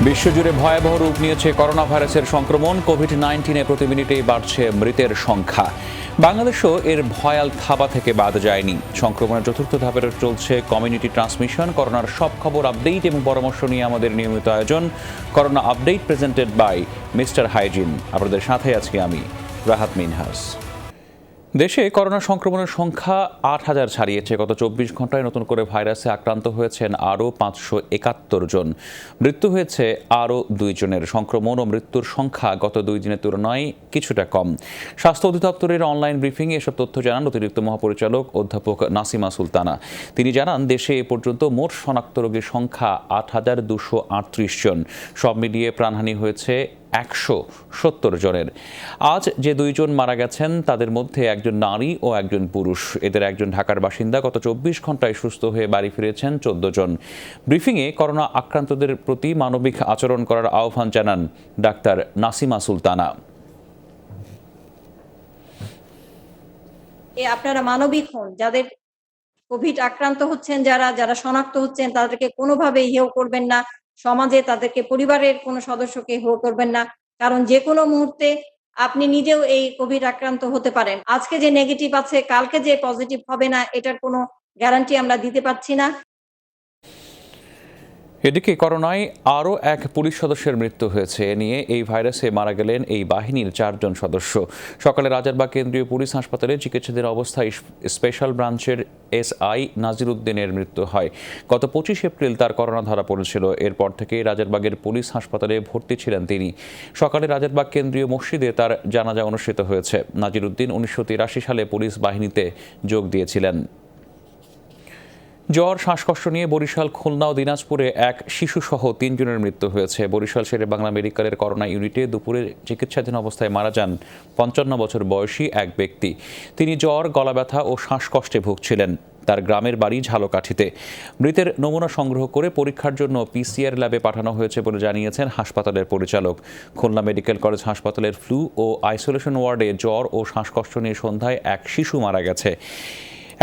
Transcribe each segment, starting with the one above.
বিশ্বজুড়ে ভয়াবহ রূপ নিয়েছে করোনা ভাইরাসের সংক্রমণ। কোভিড-19 প্রতি মিনিটেই বাড়ছে মৃতের সংখ্যা। বাংলাদেশও এর ভয়াল থাবা থেকে বাদ যায়নি। সংক্রমণের চতুর্থ ধাপের চলছে কমিউনিটি ট্রান্সমিশন। করোনার সব খবর, আপডেট এবং পরামর্শ নিয়ে আমাদের নিয়মিত আয়োজন corona update, presented by mister Hygiene. আপনাদের সাথে আজকে আমি রাহাত মিনহাস। দেশে করোনা সংক্রমণের সংখ্যা ৮,০০০ ছাড়িয়েছে। গত ২৪ ঘন্টায় নতুন করে ভাইরাসে আক্রান্ত হয়েছেন আরও ৫৭১ জন। মৃত্যু হয়েছে আরও ২ জনের। সংক্রমণ ও মৃত্যুর সংখ্যা গত ২ দিনের তুলনায় কিছুটা কম। স্বাস্থ্য অধিদপ্তরের অনলাইন ব্রিফিংয়ে এসব তথ্য জানান অতিরিক্ত মহাপরিচালক অধ্যাপক নাসিমা সুলতানা। তিনি জানান, দেশে এ পর্যন্ত মোট শনাক্ত রোগীর সংখ্যা ৮,২৩৮ জন। সব মিলিয়ে প্রাণহানি হয়েছে ১৭০ জনের। আজ যে ২ জন মারা গেছেন তাদের মধ্যে একজন নারী ও একজন পুরুষ। এদের একজন ঢাকার বাসিন্দা। গত ২৪ ঘন্টায় সুস্থ হয়ে বাড়ি ফিরেছেন ১৪ জন। ব্রিফিংয়ে করোনা আক্রান্তদের প্রতি মানবিক আচরণ করার আহ্বান জানান ডাক্তার নাসিমা সুলতানা। আপনারা মানবিক হন, যাদের কোভিড আক্রান্ত হচ্ছেন, যারা শনাক্ত হচ্ছেন তাদেরকে কোনোভাবেই হেয় করবেন না। সমাজে তাদেরকে, পরিবারের কোনো সদস্যকে হেয় করবেন না, কারণ যে কোনো মুহূর্তে আপনি নিজেও এই কোভিড আক্রান্ত হতে পারেন। আজকে যে নেগেটিভ আছে, কালকে যে পজিটিভ হবে না, এটার কোনো গ্যারান্টি আমরা দিতে পারছি না। এদিকে করোনায় আরও এক পুলিশ সদস্যের মৃত্যু হয়েছে। এ নিয়ে এই ভাইরাসে মারা গেলেন এই বাহিনীর ৪ জন সদস্য। সকালে রাজারবাগ কেন্দ্রীয় পুলিশ হাসপাতালে চিকিৎসাধীন অবস্থায় স্পেশাল ব্রাঞ্চের এসআই নাজির উদ্দিনের মৃত্যু হয়। গত ২৫ এপ্রিল তার করোনা ধরা পড়েছিল। এরপর থেকে রাজারবাগের পুলিশ হাসপাতালে ভর্তি ছিলেন তিনি। সকালে রাজারবাগ কেন্দ্রীয় মসজিদে তার জানাজা অনুষ্ঠিত হয়েছে। নাজির উদ্দিন ১৯৮৩ সালে পুলিশ বাহিনীতে যোগ দিয়েছিলেন। জ্বর, শ্বাসকষ্ট নিয়ে বরিশাল, খুলনা ও দিনাজপুরে এক শিশুসহ ৩ জনের মৃত্যু হয়েছে। বরিশাল শেরেবাংলা মেডিকেলের করোনা ইউনিটে দুপুরে চিকিৎসাধীন অবস্থায় মারা যান ৫৫ বছর বয়সী এক ব্যক্তি। তিনি জ্বর, গলা ব্যথা ও শ্বাসকষ্টে ভুগছিলেন। তার গ্রামের বাড়ি ঝালকাঠিতে। মৃতের নমুনা সংগ্রহ করে পরীক্ষার জন্য পিসিআর ল্যাবে পাঠানো হয়েছে বলে জানিয়েছেন হাসপাতালের পরিচালক। খুলনা মেডিকেল কলেজ হাসপাতালের ফ্লু ও আইসোলেশন ওয়ার্ডে জ্বর ও শ্বাসকষ্ট নিয়ে সন্ধ্যায় এক শিশু মারা গেছে।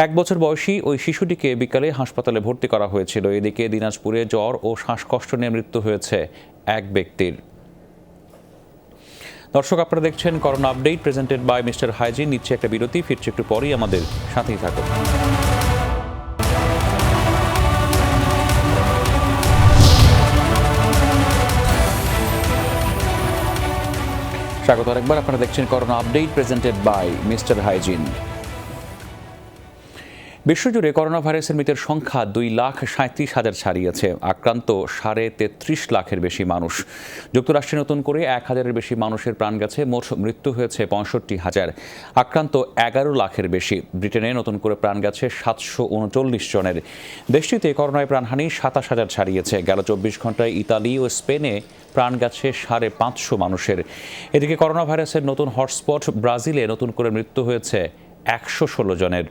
১ বছর বয়সী ওই শিশুটিকে বিকালে হাসপাতালে ভর্তি করা হয়েছিল। এদিকে দিনাজপুরে জ্বর ও শ্বাসকষ্ট নিয়ে মৃত্যু হয়েছে এক ব্যক্তির। দর্শক, আপনারা দেখছেন corona update, presented by mister Hygiene. নিচ্ছে একটা বিরতি, ফিরছে একটু পরেই, আমাদের সাথেই থাকুন। স্বাগত আরেকবার। আপনারা দেখছেন corona update, presented by mister Hygiene. বিশ্বজুড়ে করোনা ভাইরাসের মৃতের সংখ্যা ২,৩৭,০০০ ছাড়িয়েছে। আক্রান্ত ৩.৩ লাখের বেশি মানুষ। যুক্তরাষ্ট্রে নতুন করে ১,০০০-এর বেশি মানুষের প্রাণ গেছে। মোট মৃত্যু হয়েছে ৬৫,০০০। আক্রান্ত ১১ লাখের বেশি। ব্রিটেনে নতুন করে প্রাণ গেছে ৭৩৯ জনের। দেশটিতে করোনায় প্রাণহানি ২৭,০০০ ছাড়িয়েছে। গেল ২৪ ঘন্টায় ইতালি ও স্পেনে প্রাণ গেছে ৫৫০ মানুষের। এদিকে করোনা ভাইরাসের নতুন হটস্পট ব্রাজিলে নতুন করে মৃত্যু হয়েছে ১১৬ জনের।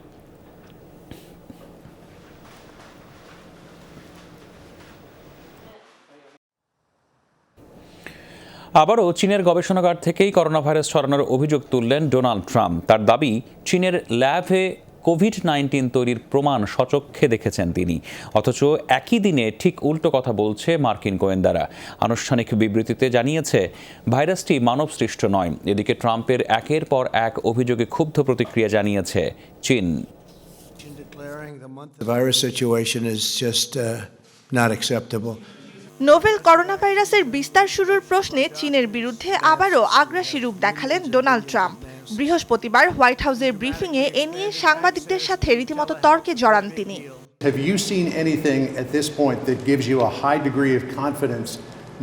আবারও চীনের গবেষণাগার থেকেই করোনা ভাইরাস ছড়ানোর অভিযোগ তুললেন ডোনাল্ড ট্রাম্প। তার দাবি, চীনের ল্যাবে কোভিড-19 তৈরির প্রমাণ স্বচক্ষে দেখেছেন তিনি। অথচ একই দিনে ঠিক উল্টো কথা বলছে মার্কিন গোয়েন্দারা। আনুষ্ঠানিক বিবৃতিতে জানিয়েছে ভাইরাসটি মানবসৃষ্ট নয়। এদিকে ট্রাম্পের একের পর এক অভিযোগে ক্ষুব্ধ প্রতিক্রিয়া জানিয়েছে চীন। নোভেল করোনা ভাইরাসের বিস্তার শুরুর প্রশ্নে চীনের বিরুদ্ধে আবারও আগ্রাসী রূপ দেখালেন ডোনাল্ড ট্রাম্প। বৃহস্পতিবার হোয়াইট হাউসের ব্রিফিংয়ে এ নিয়ে সাংবাদিকদের সাথে রীতিমতো তর্কে জড়ান তিনি। Have you seen anything at this point that gives you a high degree of confidence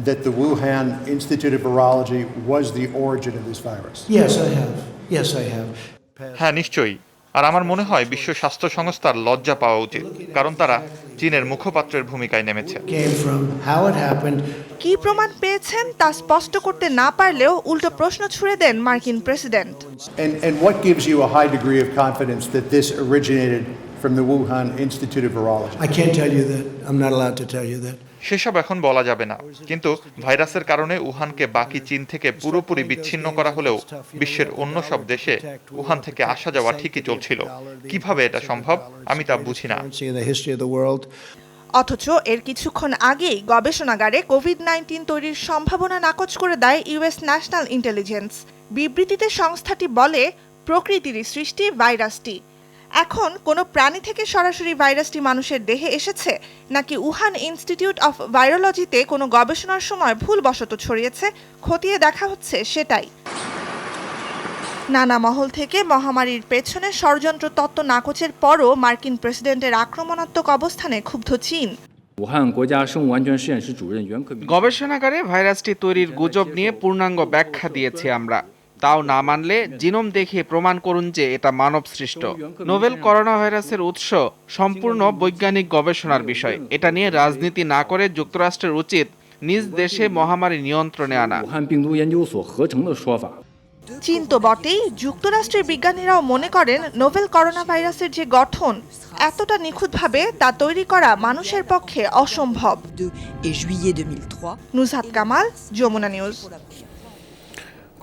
that the Wuhan Institute of Virology was the origin of this virus? Yes, I have. হ্যাঁ, নিশ্চয়ই। আর আমার মনে হয় বিশ্ব স্বাস্থ্য সংস্থার লজ্জা পাওয়া উচিত, কারণ তারা চীনের মুখপাত্রের ভূমিকায় নেমেছে। কি প্রমাণ পেয়েছেন তা স্পষ্ট করতে না পারলেও উল্টো প্রশ্ন ছুড়ে দেন মার্কিন president. And what gives you a high degree of confidence that this originated from the Wuhan Institute of Virology? I can't tell you that. I'm not allowed to tell you that. সেসব এখন বলা যাবে না, কিন্তু ভাইরাসের কারণে উহানকে বাকি চীন থেকে পুরোপুরি বিচ্ছিন্ন করা হলেও বিশ্বের অন্য সব দেশে উহান থেকে আসা যাওয়া ঠিকই চলছিল। কিভাবে এটা সম্ভব, আমি তা বুঝি না। অথচ এর কিছুক্ষণ আগেই গবেষণাগারে কোভিড-19 তৈরির সম্ভাবনা নাকচ করে দেয় ইউএস ন্যাশনাল ইন্টেলিজেন্স। বিবৃতিতে সংস্থাটি বলে, প্রকৃতিরই সৃষ্টি ভাইরাসটি। এখন কোনো প্রাণী থেকে সরাসরি ভাইরাসটি মানুষের দেহে এসেছে নাকি উহান ইনস্টিটিউট অফ ভাইরোলজিতে কোনো গবেষণার সময় ভুলবশত ছড়িয়েছে খতিয়ে দেখা হচ্ছে সেটাই। নানা মহল থেকে মহামারীর পেছনে ষড়যন্ত্র তত্ত্ব নাকচের পরও মার্কিন প্রেসিডেন্টের আক্রমণাত্মক অবস্থানে ক্ষুব্ধ চীন। গবেষণাগারে ভাইরাসটি তৈরির গুজব নিয়ে পূর্ণাঙ্গ ব্যাখ্যা দিয়েছি আমরা। তাও না মানলে জিনোম দেখে প্রমাণ করুন যে এটা মানব সৃষ্ট। নোভেল করোনা ভাইরাসের উৎস সম্পূর্ণ বৈজ্ঞানিক গবেষণার বিষয়। এটা নিয়ে রাজনীতি না করে যুক্তরাষ্ট্রের উচিত নিজ দেশে মহামারী নিয়ন্ত্রণে আনা। চীন তো বটেই, যুক্তরাষ্ট্রের বিজ্ঞানীরাও মনে করেন নোভেল করোনা ভাইরাসের যে গঠন এতটা নিখুঁতভাবে তা তৈরি করা মানুষের পক্ষে অসম্ভব। নুসহাত কামাল, যমুনা নিউজ।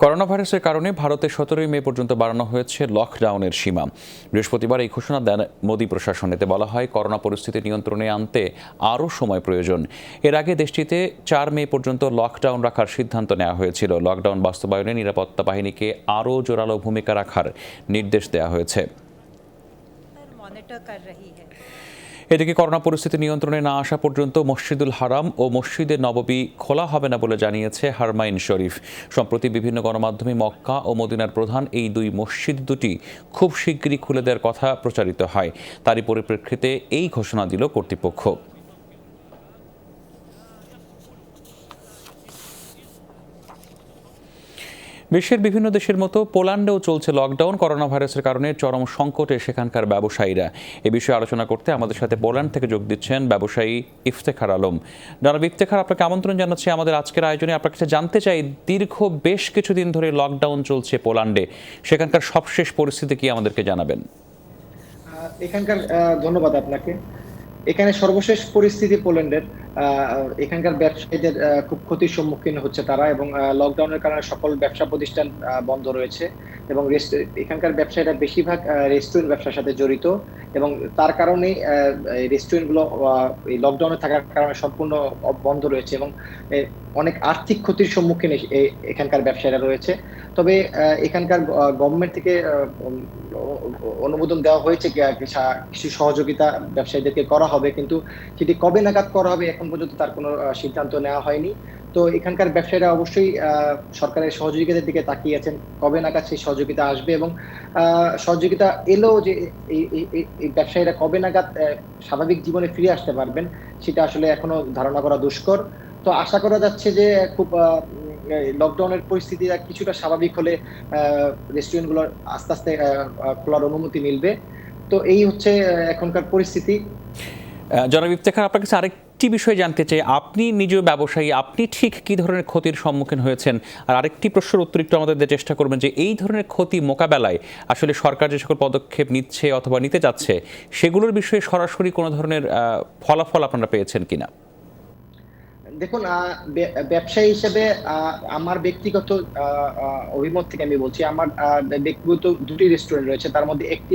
করোনা ভাইরাসের কারণে ভারতে 17 মে পর্যন্ত বাড়ানো হয়েছে লকডাউনের সীমা। বৃহস্পতিবার এই ঘোষণা দেন মোদী প্রশাসন। এতে বলা হয়, করোনা পরিস্থিতি নিয়ন্ত্রণে আনতে আরও সময় প্রয়োজন। এর আগে দেশটিতে 4 মে পর্যন্ত লকডাউন রাখার সিদ্ধান্ত নেওয়া হয়েছিল। লকডাউন বাস্তবায়নে নিরাপত্তা বাহিনীকে আরও জোরালো ভূমিকা রাখার নির্দেশ দেওয়া হয়েছে। এদিকে করোনা পরিস্থিতি নিয়ন্ত্রণে না আসা পর্যন্ত মসজিদুল হারাম ও মসজিদে নববী খোলা হবে না বলে জানিয়েছে হারমাইন শরীফ। সম্প্রতি বিভিন্ন গণমাধ্যমে মক্কা ও মদিনার প্রধান এই দুই মসজিদ দুটি খুব শিগগিরই খুলে দেওয়ার কথা প্রচারিত হয়। তারই পরিপ্রেক্ষিতে এই ঘোষণা দিল কর্তৃপক্ষ। বিশ্বের বিভিন্ন দেশের মতো পোল্যান্ডেও চলছে লকডাউন। করোনা ভাইরাসের কারণে চরম সংকটে সেখানকার ব্যবসায়ীরা। এ বিষয়ে আলোচনা করতে আমাদের সাথে পোল্যান্ড থেকে যোগ দিচ্ছেন ব্যবসায়ী ইফতেখার আলম। জনাব ইফতেখার, আপনাকে আমন্ত্রণ জানাচ্ছি আমাদের আজকের আয়োজনে। আপনার কাছে জানতে চাই, দীর্ঘ বেশ কিছুদিন ধরে লকডাউন চলছে পোল্যান্ডে, সেখানকার সবশেষ পরিস্থিতি কি আমাদেরকে জানাবেন? এখানকার ধন্যবাদ আপনাকে। এখানে সর্বশেষ পরিস্থিতি পোল্যান্ডের, এখানকার ব্যবসায়ীদের খুব ক্ষতির সম্মুখীন হচ্ছে তারা, এবং লকডাউনের কারণে সকল ব্যবসা প্রতিষ্ঠান বন্ধ রয়েছে এবং এখানকার ব্যবসায়ীরা বেশিরভাগ রেস্টুরেন্ট ব্যবসার সাথে জড়িত, এবং তার কারণেই রেস্টুরেন্টগুলো এই লকডাউনে থাকার কারণে সম্পূর্ণ বন্ধ রয়েছে এবং অনেক আর্থিক ক্ষতির সম্মুখীন এখানকার ব্যবসায়ীরা রয়েছে। তবে এখানকার গভর্নমেন্ট থেকে অনুমোদন দেওয়া হয়েছে কিছু সহযোগিতা ব্যবসায়ীদেরকে করা হবে, কিন্তু সেটি কবে নাগাদ করা হবে এখন পর্যন্ত তার কোনো সিদ্ধান্ত নেওয়া হয়নি। তো এখানকার ব্যবসায়ীরা অবশ্যই সরকারের সহযোগিতার দিকে তাকিয়ে আছেন, কবে নাগাদ সেই সহযোগিতা আসবে এবং সহযোগিতা এলেও যে এই ব্যবসায়ীরা কবে নাগাদ স্বাভাবিক জীবনে ফিরে আসতে পারবেন সেটা আসলে এখনো ধারণা করা দুষ্কর। তো আশা করা যাচ্ছে যে খুব লকডাউনের পরিস্থিতি কিছুটা স্বাভাবিক হলে রেস্টুরেন্টগুলোর আস্তে আস্তে খোলার অনুমতি মিলবে। তো এই হচ্ছে এখনকার পরিস্থিতি। জনাব ইফতেখার, আপনার কাছে আরেকটি বিষয় জানতে চাই, আপনি নিজেও ব্যবসায়ী, আপনি ঠিক কী ধরনের ক্ষতির সম্মুখীন হয়েছেন? আর আরেকটি প্রশ্নের উত্তর একটু আমাদের চেষ্টা করবেন যে এই ধরনের ক্ষতি মোকাবেলায় আসলে সরকার যে সকল পদক্ষেপ নিচ্ছে অথবা নিতে যাচ্ছে সেগুলোর বিষয়ে সরাসরি কোনো ধরনের ফলাফল আপনারা পেয়েছেন কিনা? দেখুন, ব্যবসায়ী হিসেবে আমার ব্যক্তিগত অভিমত থেকে আমি বলছি, আমার ব্যক্তিগত দুটি রেস্টুরেন্ট রয়েছে, তার মধ্যে একটি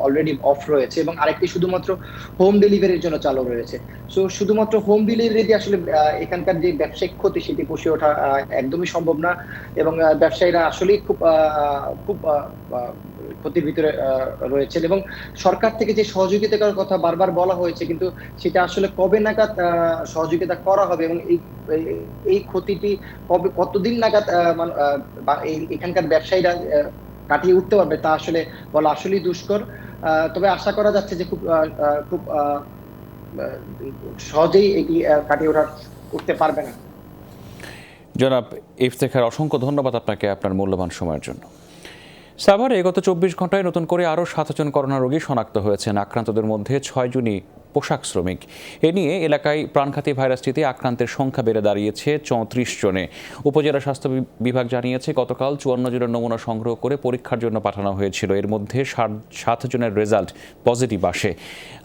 অলরেডি অফ রয়েছে এবং আরেকটি শুধুমাত্র হোম ডেলিভারির জন্য চালু রয়েছে। সো শুধুমাত্র হোম ডেলিভারি আসলে এখানকার যে ব্যবসায়িক ক্ষতি সেটি পুষিয়ে ওঠা একদমই সম্ভব না, এবং ব্যবসায়ীরা আসলেই খুব ক্ষতির ভিতরে রয়েছেন এবং সরকার থেকে যে সহযোগিতা করার কথা বারবার বলা হয়েছে, কিন্তু সেটা আসলে কবে নাগাদ সহযোগিতা করা হবে এবং এই ক্ষতিটি কতদিন নাগাদ এখানকার ব্যবসায়ীরা কাটিয়ে উঠতে পারবে তা আসলে বলা আসলেই দুষ্কর। তবে আশা করা যাচ্ছে যে খুব সহজেই এটি কাটিয়ে উঠতে পারবে না। জনাব ইফতেখার, অসংখ্য ধন্যবাদ আপনাকে আপনার মূল্যবান সময়ের জন্য। সাভারে গত 24 ঘন্টায় নতুন করে আরও 7 জন করোনা রোগী শনাক্ত হয়েছেন। আক্রান্তদের মধ্যে 6 জনই পোশাক শ্রমিক। এ নিয়ে এলাকায় প্রাণঘাতী ভাইরাসটিতে আক্রান্তের সংখ্যা বেড়ে দাঁড়িয়েছে 34 জনে। উপজেলা স্বাস্থ্য বিভাগ জানিয়েছে, গতকাল 54 জনের নমুনা সংগ্রহ করে পরীক্ষার জন্য পাঠানো হয়েছিল। এর মধ্যে 7 জনের রেজাল্ট পজিটিভ আসে।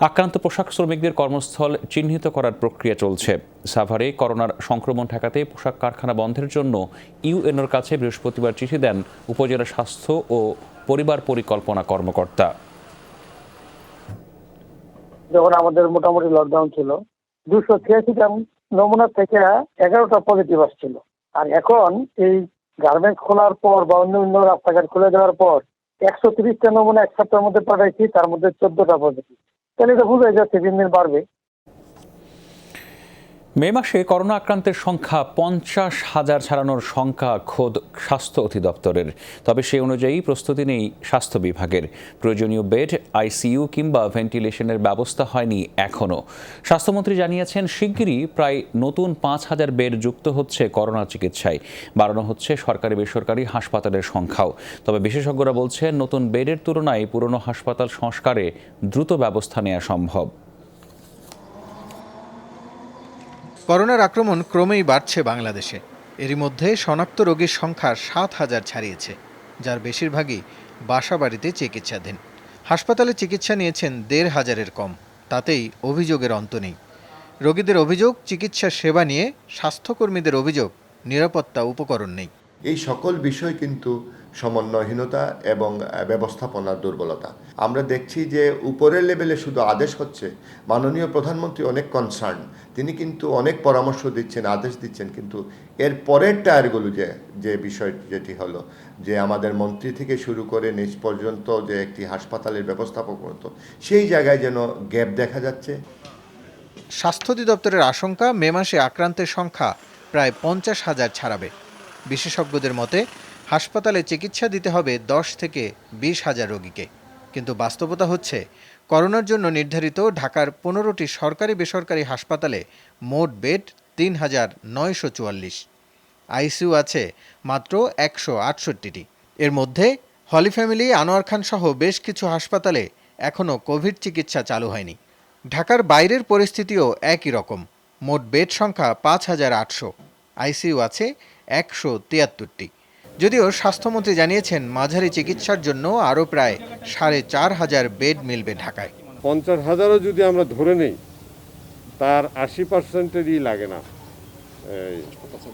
আক্রান্ত পোশাক শ্রমিকদের কর্মস্থল চিহ্নিত করার প্রক্রিয়া চলছে। সাভারে করোনার সংক্রমণ ঠেকাতে পোশাক কারখানা বন্ধের জন্য ইউএনওর কাছে বৃহস্পতিবার চিঠি দেন উপজেলা স্বাস্থ্য ও পরিবার পরিকল্পনা কর্মকর্তা। যখন আমাদের মোটামুটি লকডাউন ছিল 286টা নমুনা থেকে 11টা পজিটিভ আসছিল। আর এখন এই গার্মেন্টস খোলার পর বা অন্য রাস্তাঘাট খুলে দেওয়ার পর 130টা নমুনা এক সপ্তাহের মধ্যে পাঠাইছি, তার মধ্যে 14টা পজিটিভ। তাহলে এটা বোঝা যাচ্ছে দিন দিন বাড়বে। মে মাসে করোনা আক্রান্তের সংখ্যা 50,000 ছাড়ানোর সংখ্যা খোদ স্বাস্থ্য অধিদপ্তরের। তবে সেই অনুযায়ী প্রস্তুতি নেই স্বাস্থ্য বিভাগের। প্রয়োজনীয় বেড, আইসিইউ কিংবা ভেন্টিলেশনের ব্যবস্থা হয়নি এখনও। স্বাস্থ্যমন্ত্রী জানিয়েছেন, শিগগিরই প্রায় নতুন 5,000 বেড যুক্ত হচ্ছে করোনা চিকিৎসায়। বাড়ানো হচ্ছে সরকারি বেসরকারি হাসপাতালের সংখ্যাও। তবে বিশেষজ্ঞরা বলছেন, নতুন বেডের তুলনায় পুরনো হাসপাতাল সংস্কারে দ্রুত ব্যবস্থা নেওয়া সম্ভব। করোনার আক্রমণ ক্রমেই বাড়ছে বাংলাদেশে। এরই মধ্যে শনাক্ত রোগীর সংখ্যা 7,000 ছাড়িয়েছে, যার বেশিরভাগই বাসাবাড়িতে চিকিৎসাধীন। হাসপাতালে চিকিৎসা নিয়েছেন 1,500-এর কম, তাতেই অভিযোগের অন্ত নেই। রোগীদের অভিযোগ, চিকিৎসা সেবা নিয়ে স্বাস্থ্যকর্মীদের অভিযোগ, নিরাপত্তা উপকরণ নেই। এই সকল বিষয় কিন্তু সমন্বয়হীনতা এবং ব্যবস্থাপনার দুর্বলতা। আমরা দেখছি যে উপরের লেভেলে শুধু আদেশ হচ্ছে, মাননীয় প্রধানমন্ত্রী অনেক কনসার্ন, তিনি কিন্তু অনেক পরামর্শ দিচ্ছেন, আদেশ দিচ্ছেন, কিন্তু এর পরের টায়ারগুলো যে বিষয় যেটি হলো যে আমাদের মন্ত্রী থেকে শুরু করে নিচ পর্যন্ত যে একটি হাসপাতালের ব্যবস্থাপক মতো, সেই জায়গায় যেন গ্যাপ দেখা যাচ্ছে। স্বাস্থ্য অধিদপ্তরের আশঙ্কা, মে মাসে আক্রান্তের সংখ্যা প্রায় 50,000 ছাড়াবে। বিশেষজ্ঞদের মতে হাসপাতালে চিকিৎসা দিতে হবে 10 থেকে 20,000 রোগীকে। কিন্তু বাস্তবতা হচ্ছে, করোনার জন্য নির্ধারিত ঢাকার 15টি সরকারি বেসরকারি হাসপাতালে মোট বেড 3,944। আইসিইউ আছে মাত্র 168টি। এর মধ্যে হলি ফ্যামিলি, আনোয়ার খান সহ বেশ কিছু হাসপাতালে এখনও কোভিড চিকিৎসা চালু হয়নি। ঢাকার বাইরের পরিস্থিতিও একই রকম। মোট বেড সংখ্যা 5,800। আইসিইউ আছে 173টি। যদিও স্বাস্থ্যমন্ত্রী জানিয়েছেন, মাঝারি চিকিৎসার জন্য আরও প্রায় 4,500 বেড মিলবে ঢাকায়। 50,000ও যদি আমরা ধরে নেই, তার 80%-এরই লাগে না,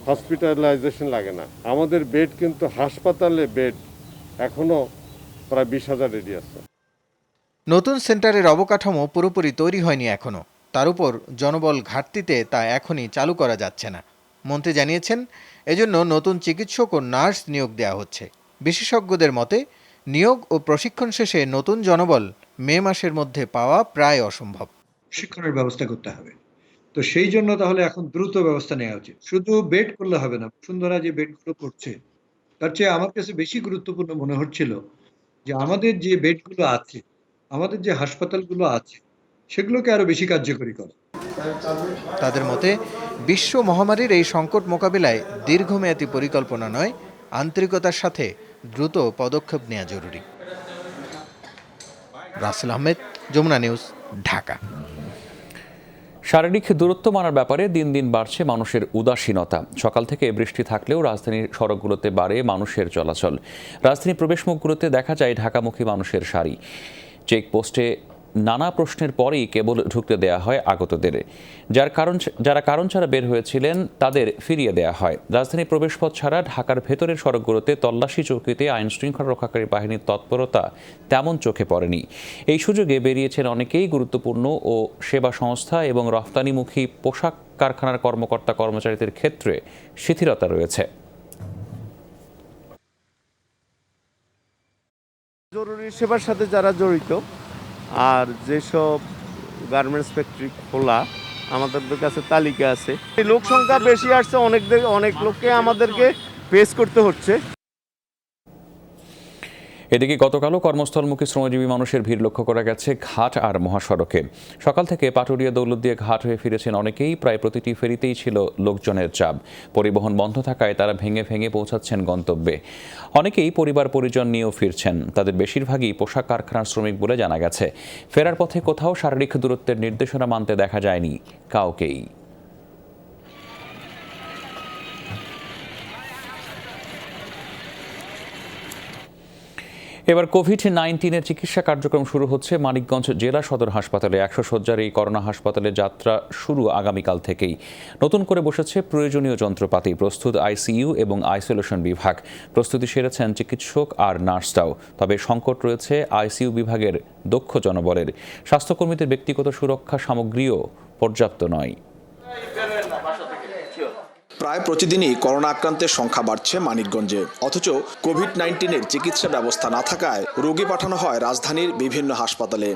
হসপিটালাইজেশন লাগে না। আমাদের বেড কিন্তু হাসপাতালে বেড এখনও প্রায় 20,000 রেডি আছে। নতুন সেন্টারের অবকাঠামো পুরোপুরি তৈরি হয়নি এখনও। তার উপর জনবল ঘাটতিতে তা এখনই চালু করা যাচ্ছে না। মন্ত্রী জানিয়েছেন, এজন্য নতুন চিকিৎসক ও নার্স নিয়োগ দেওয়া হচ্ছে। বিশেষজ্ঞদের মতে, নিয়োগ ও প্রশিক্ষণ শেষে নতুন জনবল মে মাসের মধ্যে পাওয়া প্রায় অসম্ভব। প্রশিক্ষণের ব্যবস্থা করতে হবে। তো সেই জন্য তাহলে এখন দ্রুত ব্যবস্থা নেওয়া উচিত। শুধু বেড করলে হবে না। বসুন্ধরা যে বেডগুলো করছে, তার চেয়ে আমার কাছে বেশি গুরুত্বপূর্ণ মনে হচ্ছিল যে আমাদের যে বেডগুলো আছে, আমাদের যে হাসপাতালগুলো আছে, সেগুলোকে আরো বেশি কার্যকরী করা। তাদের মতে, বিশ্ব মহামারীর এই সংকট মোকাবিলায় দীর্ঘমেয়াদী পরিকল্পনা নয়, আন্তরিকতার সাথে দ্রুত পদক্ষেপ নেওয়া জরুরি। রাসেল আহমেদ, যমুনা নিউজ, ঢাকা। শারীরিক দূরত্ব মানার ব্যাপারে দিন দিন বাড়ছে মানুষের উদাসীনতা। সকাল থেকে বৃষ্টি থাকলেও রাজধানীর সড়কগুলোতে বাড়ে মানুষের চলাচল। রাজধানীর প্রবেশমুখগুলোতে দেখা যায় ঢাকামুখী মানুষের সারি। চেকপোস্টে নানা প্রশ্নের পরেই কেবল ঢুকতে দেয়া হয় আগতদের। যারা কারণ ছাড়া বের হয়েছিলেন তাদের ফিরিয়ে দেয়া হয়। রাজধানীর প্রবেশপথ ছাড়া ঢাকার ভেতরের সড়কগুলোতে তল্লাশি চৌকিতে আইন শৃঙ্খলা রক্ষাকারী বাহিনীর তৎপরতা তেমন চোখে পড়েনি। এই সুযোগে বেরিয়েছেন অনেকেই। গুরুত্বপূর্ণ ও সেবা সংস্থা এবং রফতানিমুখী পোশাক কারখানার কর্মকর্তা কর্মচারীদের ক্ষেত্রে শিথিলতা রয়েছে। জরুরি সেবার সাথে যারা জড়িত আর যেসব গার্মেন্টস ফ্যাক্টরি খোলা, আমাদের কাছে তালিকা আছে। এই লোক সংখ্যা বেশি আসছে, অনেক লোককে আমাদেরকে ফেস করতে হচ্ছে। এদিকে গতকালও কর্মস্থলমুখী শ্রমজীবী মানুষের ভিড় লক্ষ্য করা গেছে ঘাট আর মহাসড়কে। সকাল থেকে পাটুরিয়া দৌলতদিয়া ঘাট হয়ে ফিরেছেন অনেকেই। প্রায় প্রতিটি ফেরিতেই ছিল লোকজনের চাপ। পরিবহন বন্ধ থাকায় তারা ভেঙে ভেঙে পৌঁছাচ্ছেন গন্তব্যে। অনেকেই পরিবার পরিজন নিয়েও ফিরছেন। তাদের বেশিরভাগই পোশাক কারখানার শ্রমিক বলে জানা গেছে। ফেরার পথে কোথাও শারীরিক দূরত্বের নির্দেশনা মানতে দেখা যায়নি কাউকেই। এবার কোভিড-19 চিকিৎসা কার্যক্রম শুরু হচ্ছে মানিকগঞ্জ জেলা সদর হাসপাতালে। 100 শয্যার এই করোনা হাসপাতালে যাত্রা শুরু আগামীকাল থেকেই। নতুন করে বসেছে প্রয়োজনীয় যন্ত্রপাতি, প্রস্তুত আইসিইউ এবং আইসোলেশন বিভাগ। প্রস্তুতি সেরেছেন চিকিৎসক আর নার্সরাও। তবে সংকট রয়েছে আইসিইউ বিভাগের দক্ষ জনবলের। স্বাস্থ্যকর্মীদের ব্যক্তিগত সুরক্ষা সামগ্রীও পর্যাপ্ত নয়। প্রায় প্রতিদিনই করোনা আক্রান্তের সংখ্যা বাড়ছে মানিকগঞ্জে, অথচ কোভিড-19 চিকিৎসা ব্যবস্থা না থাকায় রোগী পাঠানো হয় রাজধানীর বিভিন্ন হাসপাতালে।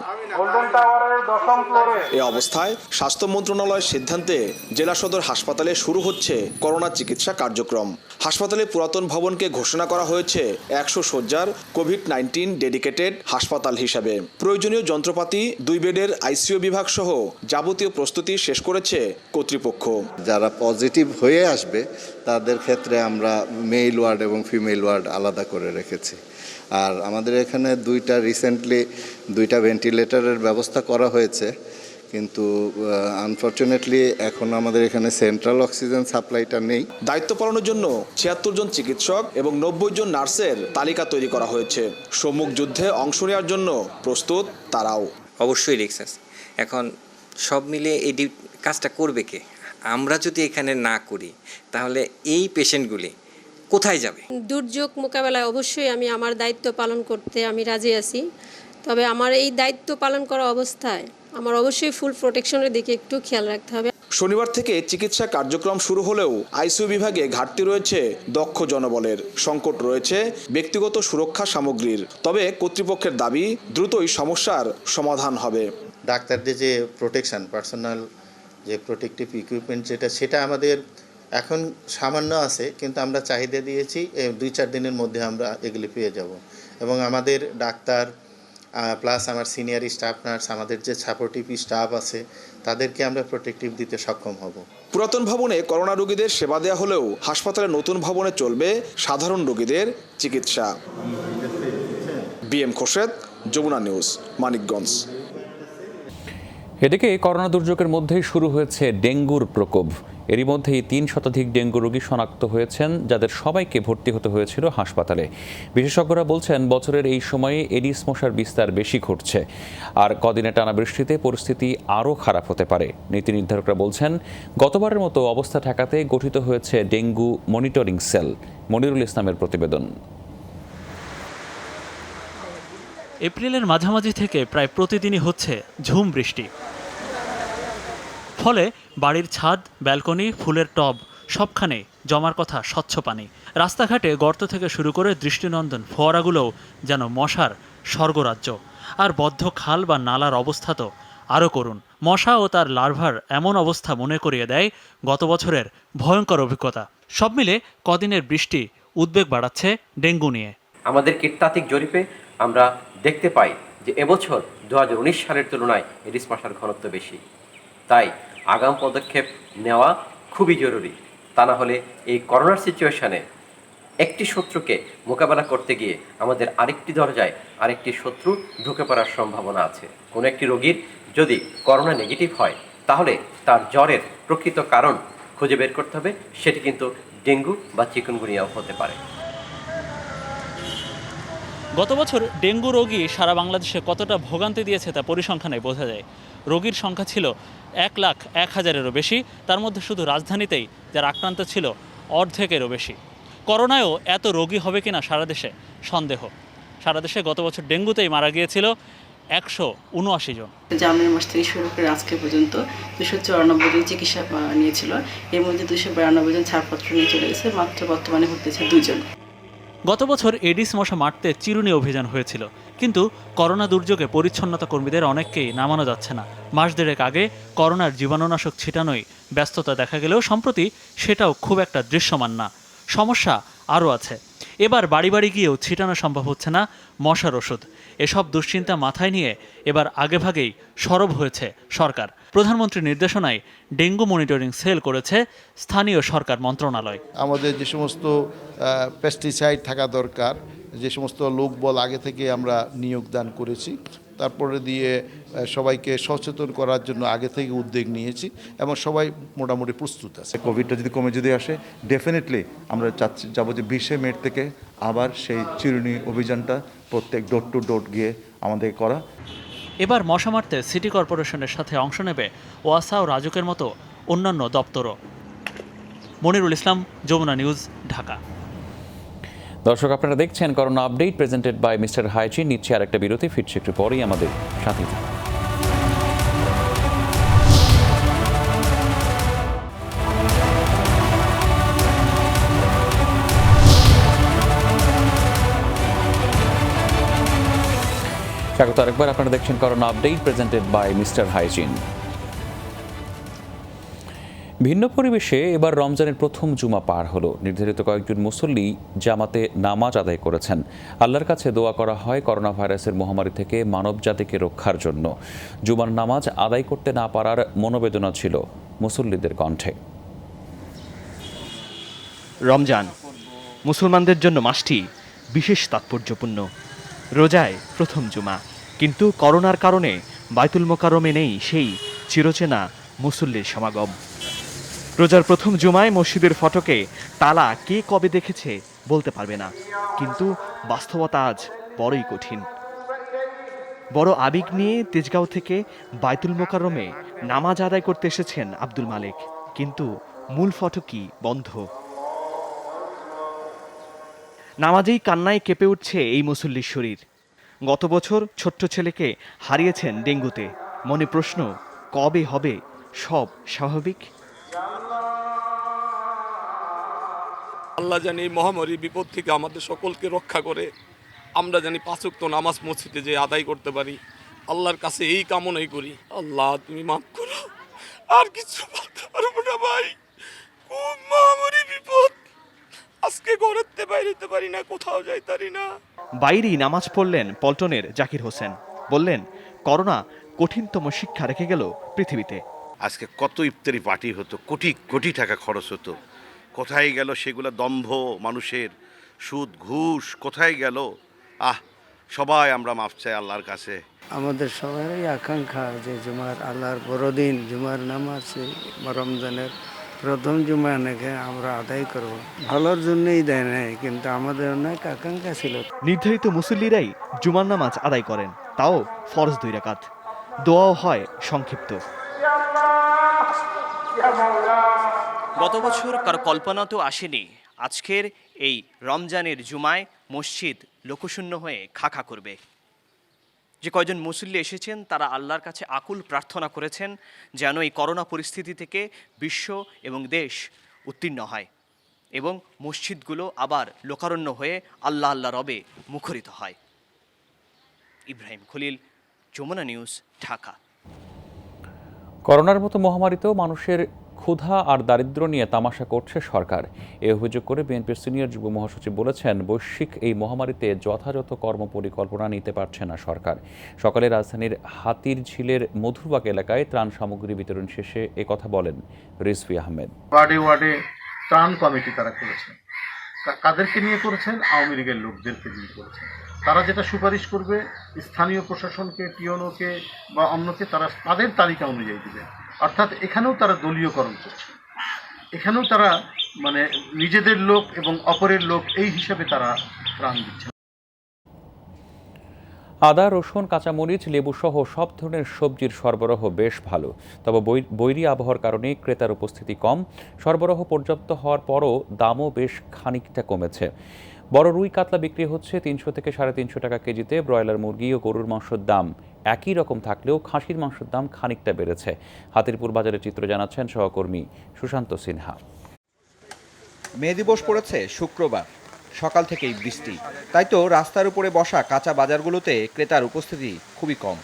এ অবস্থায় স্বাস্থ্য মন্ত্রণালয়ের সিদ্ধান্তে জেলা সদর হাসপাতালে শুরু হচ্ছে করোনা চিকিৎসা কার্যক্রম। হাসপাতালে পুরাতন ভবনকে ঘোষণা করা হয়েছে 100 শয্যার কোভিড-19 ডেডিকেটেড হাসপাতাল হিসাবে। প্রয়োজনীয় যন্ত্রপাতি, 2 বেডের আইসিইউ বিভাগ সহ যাবতীয় প্রস্তুতি শেষ করেছে কর্তৃপক্ষ। যারা পজিটিভ হয়ে আসবে তাদের ক্ষেত্রে আমরা মেল ওয়ার্ড এবং ফিমেল ওয়ার্ড আলাদা করে রেখেছি। আর আমাদের এখানে রিসেন্টলি দুইটা ভেন্টিলেটরের ব্যবস্থা করা হয়েছে, কিন্তু আনফরচুনেটলি এখন আমাদের এখানে সেন্ট্রাল অক্সিজেন সাপ্লাইটা নেই। দায়িত্ব পালনের জন্য 76 জন চিকিৎসক এবং 90 জন নার্সের তালিকা তৈরি করা হয়েছে। সম্মুখ যুদ্ধে অংশ নেওয়ার জন্য প্রস্তুত তারাও। অবশ্যই রিস্ক আছে। এখন সব মিলে এই কাজটা করবে কে? আমরা যদি এখানে না করি তাহলে এই পেশেন্টগুলি কোথায় যাবে? দুর্যোগ মোকাবেলায় অবশ্যই আমি আমার দায়িত্ব পালন করতে আমি রাজি আছি। তবে আমার এই দায়িত্ব পালন করা অবস্থায় আমার অবশ্যই ফুল প্রোটেকশনের দিকে একটু খেয়াল রাখতে হবে। শনিবার থেকে চিকিৎসা কার্যক্রম শুরু হলেও আইসিইউ বিভাগে ঘাটতি রয়েছে দক্ষ জনবলের, সংকট রয়েছে ব্যক্তিগত সুরক্ষা সামগ্রীর। তবে কর্তৃপক্ষের দাবি দ্রুতই সমস্যার সমাধান হবে। ডাক্তারদের যে প্রোটেকশন, পার্সোনাল যে প্রোটেক্টিভ ইকুইপমেন্ট সেটা আমাদের এখন সামান্য আছে, কিন্তু আমরা চাহিদা দিয়েছি 2-4 দিনের মধ্যে আমরা এগুলি পেয়ে যাব। এবং আমাদের ডাক্তার প্লাস আমার সিনিয়র স্টাফ নার্স, আমাদের যে সাপোর্টিভ স্টাফ আছে তাদেরকে আমরা প্রোটেক্টিভ দিতে সক্ষম হব। পুরাতন ভবনে করোনা রোগীদের সেবা দেওয়া হলেও হাসপাতালের নতুন ভবনে চলবে সাধারণ রোগীদের চিকিৎসা। B M Khorshed, Jamuna news, Manikganj. এদিকে করোনা দুর্যোগের মধ্যেই শুরু হয়েছে ডেঙ্গুর প্রকোপ। এরই মধ্যেই 3 শতাধিক ডেঙ্গু রোগী শনাক্ত হয়েছেন, যাদের সবাইকে ভর্তি হতে হয়েছিল হাসপাতালে। বিশেষজ্ঞরা বলছেন, বছরের এই সময়ে এডিস মশার বিস্তার বেশি ঘটছে, আর কদিনে টানা বৃষ্টিতে পরিস্থিতি আরও খারাপ হতে পারে। নীতি নির্ধারকরা বলছেন, গতবারের মতো অবস্থা ঠেকাতে গঠিত হয়েছে ডেঙ্গু মনিটরিং সেল। মনিরুল ইসলামের প্রতিবেদন। এপ্রিলের মাঝামাঝি থেকে প্রায় প্রতিদিনই হচ্ছে ঝুম বৃষ্টি। ফলে বাড়ির ছাদ, ব্যালকনি, ফুলের টব সবখানে জমার কথা স্বচ্ছ পানি। রাস্তাঘাটে গর্ত থেকে শুরু করে দৃষ্টিনন্দন ফোয়ারাগুলোও যেন মশার স্বর্গরাজ্য। আর বদ্ধ খাল বা নালার অবস্থা তো আরও করুণ। মশা ও তার লার্ভার এমন অবস্থা মনে করিয়ে দেয় গত বছরের ভয়ঙ্কর অভিজ্ঞতা। সব মিলে কদিনের বৃষ্টি উদ্বেগ বাড়াচ্ছে ডেঙ্গু নিয়ে। আমাদের কীটতাত্ত্বিক জরিপে আমরা দেখতে পাই যে এবছর 2019 সালের তুলনায় এডিস মশার ঘনত্ব বেশি। তাই আগাম পদক্ষেপ নেওয়া খুবই জরুরি। তা না হলে এই করোনার সিচুয়েশনে একটি শত্রুকে মোকাবেলা করতে গিয়ে আমাদের আরেকটি দরজায় আরেকটি শত্রু ঢুকে পড়ার সম্ভাবনা আছে। কোনো একটি রোগীর যদি করোনা নেগেটিভ হয় তাহলে তার জ্বরের প্রকৃত কারণ খুঁজে বের করতে হবে। সেটি কিন্তু ডেঙ্গু বা চিকুনগুনিয়াও হতে পারে। গত বছর ডেঙ্গু রোগী সারা বাংলাদেশে কতটা ভোগান্তি দিয়েছে তা পরিসংখ্যানে বোঝা যায়। রোগীর সংখ্যা ছিল 1,01,000-এরও বেশি। তার মধ্যে শুধু রাজধানীতেই যারা আক্রান্ত ছিল অর্ধেকেরও বেশি। করোনায়ও এত রোগী হবে কিনা সারা দেশে সন্দেহ। সারা দেশে গত বছর ডেঙ্গুতেই মারা গিয়েছিল 179 জন। জানুয়ারি মাস থেকে শুরু করে আজকে পর্যন্ত 294 জন চিকিৎসা নিয়েছিল। এর মধ্যে 292 জন ছাড়পত্র নিয়ে চলে গেছে। মাত্র বর্তমানে ভর্তিছে 2 জন। গত বছর এডিস মশা মারতে চিরুনি অভিযান হয়েছিল, কিন্তু করোনা দুর্যোগে পরিচ্ছন্নতা কর্মীদের অনেককেই নামানো যাচ্ছে না। মাস দেড়েক আগে করোনার জীবাণুনাশক ছিটানোই ব্যস্ততা দেখা গেলেও সম্প্রতি সেটাও খুব একটা দৃশ্যমান না। সমস্যা আরও আছে। এবার বাড়ি বাড়ি গিয়েও ছিটানো সম্ভব হচ্ছে না মশার ওষুধ। এসব দুশ্চিন্তা মাথায় নিয়ে এবার আগেভাগেই সরব হয়েছে সরকার। প্রধানমন্ত্রীর নির্দেশনায় ডেঙ্গু মনিটরিং সেল করেছে স্থানীয় সরকার মন্ত্রণালয়। আমাদের যে সমস্ত পেস্টিসাইড থাকা দরকার, যে সমস্ত লোকবল আগে থেকে আমরা নিয়োগদান করেছি, তারপরে দিয়ে সবাইকে সচেতন করার জন্য আগে থেকে উদ্যোগ নিয়েছি এবং সবাই মোটামুটি প্রস্তুত আছে। কোভিডটা যদি কমে যদি আসে, ডেফিনেটলি আমরা চাবো যে 20শে মে থেকে আবার সেই চিরুনি অভিযানটা প্রত্যেক ডোর টু ডোর গিয়ে আমাদের করা। এবার মশা মারতে সিটি কর্পোরেশনের সাথে অংশ নেবে ওয়াসা ও রাজুকের মতো অন্যান্য দপ্তরও। মনিরুল ইসলাম, যমুনা নিউজ, ঢাকা। দর্শক, আপনারা দেখছেন corona update presented by mister Hygiene. নিচ্ছে আর একটা বিরতি, ফিরছে একটু পরেই, আমাদের সাথে থাকুন। স্বাগত আরেকবার, আপনারা দেখছেন corona update presented by mister Hygiene. ভিন্ন পরিবেশে এবার রমজানের প্রথম জুমা পার হলো। নির্ধারিত কয়েকজন মুসল্লি জামাতে নামাজ আদায় করেছেন। আল্লাহর কাছে দোয়া করা হয় করোনা ভাইরাসের মহামারী থেকে মানব জাতিকে রক্ষার জন্য। জুমার নামাজ আদায় করতে না পারার মনোবেদনা ছিল মুসল্লিদের কণ্ঠে। রমজান মুসলমানদের জন্য মাসটি বিশেষ তাৎপর্যপূর্ণ। রোজায় প্রথম জুমা, কিন্তু করোনার কারণে বাইতুল মোকাররমে নেই সেই চিরচেনা মুসল্লির সমাগম। রোজার প্রথম জুমায় মসজিদের ফটকে তালা কে কবে দেখেছে বলতে পারবে না, কিন্তু বাস্তবতা আজ বড়ই কঠিন। বড় আবেগ নিয়ে তেজগাঁও থেকে বাইতুল মোকাররমে নামাজ আদায় করতে এসেছেন আব্দুল মালেক, কিন্তু মূল ফটকই বন্ধ। নামাজেই কান্নায় কেঁপে উঠছে এই মুসল্লির শরীর। গত বছর ছোট্ট ছেলেকে হারিয়েছেন ডেঙ্গুতে। মনে প্রশ্ন, কবে হবে সব স্বাভাবিক? আল্লাহ জানি এই মহামারী বিপদ থেকে আমাদের সকলকে রক্ষা করে আমরা জানি 5 ওয়াক্ত নামাজ মসজিদে যে আদায় করতে পারি। আল্লাহর কাছে এই কামনাই করি, আল্লাহ তুমি মাফ করো, আর কিছু বলতে পারবো না ভাই। খুব মহামারী বিপদ, আজকে ঘরেতে বাইরেতে পারি না, কোথাও যাইতারি না। বাইরেই নামাজ পড়লেন পল্টনের জাকির হোসেন। বললেন, করোনা কঠিনতম শিক্ষা রেখে গেল পৃথিবীতে। আজকে কত ইফতারি পার্টি হতো, কোটি কোটি টাকা খরচ হতো, কোথায় গেল সেগুলো? দম্ভ মানুষের, সুদ ঘুষ কোথায় গেল? সবাই আমরা মাফ চাই আল্লাহর কাছে। আমাদের সবারই আকাঙ্ক্ষা যে জুমার আল্লাহর বড়দিন জুমার নামাজ রমজানের প্রথম জুমা নাকি আমরা আদায় করব। ভালোর জন্যই দেয় নাই, কিন্তু আমাদের অনেক আকাঙ্ক্ষা ছিল। নির্ধারিত মুসল্লিরাই জুমার নামাজ আদায় করেন, তাও ফরজ 2 রাকাত। দোয়াও হয় সংক্ষিপ্ত। গত বছর কারো কল্পনাতেও আসেনি আজকের এই রমজানের জুমায় মসজিদ লোকশূন্য হয়ে খাখা করবে। যে কয়জন মুসল্লি এসেছেন তারা আল্লাহর কাছে আকুল প্রার্থনা করেছেন যেন এই করোনা পরিস্থিতি থেকে বিশ্ব এবং দেশ উত্তীর্ণ হয় এবং মসজিদগুলো আবার লোকারণ্য হয়ে আল্লাহ আল্লাহ রবে মুখরিত হয়। ইব্রাহিম খলিল, যমুনা নিউজ, ঢাকা। করোনার মতো মহামারীতেও মানুষের ক্ষুধা আর দারিদ্র্য নিয়ে তামাশা করছে সরকার। এ অভিযোগ করে বিএনপির সিনিয়র যুগ্ম মহাসচিব বলেছেন, বৈশ্বিক এই মহামারীতে যথাযথ কর্মপরিকল্পনা নিতে পারছে না সরকার। সকালে রাজধানীর হাতিরঝিলের মধুরবাগ এলাকায় ত্রাণ সামগ্রী বিতরণ শেষে কথা বলেন রিজভী আহমেদ। ওয়ার্ডে ওয়ার্ডে ত্রাণ কমিটি তারা করেছেন। কাদেরকে নিয়ে করেছেন? আওয়ামী লীগের লোকদেরকে নিয়ে করেছেন। তারা যেটা সুপারিশ করবে স্থানীয় প্রশাসনকে, টিওনোকে বা অন্যকে, তারা তাদের তালিকা অনুযায়ী দিবে। অর্থাৎ এখানেও তারা দলীয়করণ করছে, এখানেও তারা মানে নিজেদের লোক এবং অপরের লোক এই হিসাবে তারা ত্রাণ দিচ্ছে। আদা, রসুন, কাঁচামরিচ, লেবু সহ সব ধরনের সবজির সরবরাহ বেশ ভালো। তবে বৈরী আবহাওয়ার কারণে ক্রেতার উপস্থিতি কম। সরবরাহ পর্যাপ্ত হওয়ার পরও দামও বেশ খানিকটা কমেছে। বড় রুই কাতলা বিক্রি হচ্ছে 300 থেকে 350 টাকা কেজিতে। ব্রয়লার মুরগি ও গরুর মাংসের দাম একই রকম থাকলেও খাসির মাংসের দাম খানিকটা বেড়েছে। হাতিরপুর বাজারের চিত্র জানাচ্ছেন সহকর্মী সুশান্ত সিনহা। মে দিবস পড়েছে শুক্রবার, সকাল থেকেই বৃষ্টি, তাই তো রাস্তার উপরে বসা কাঁচা বাজারগুলোতে ক্রেতার উপস্থিতি খুবই কম।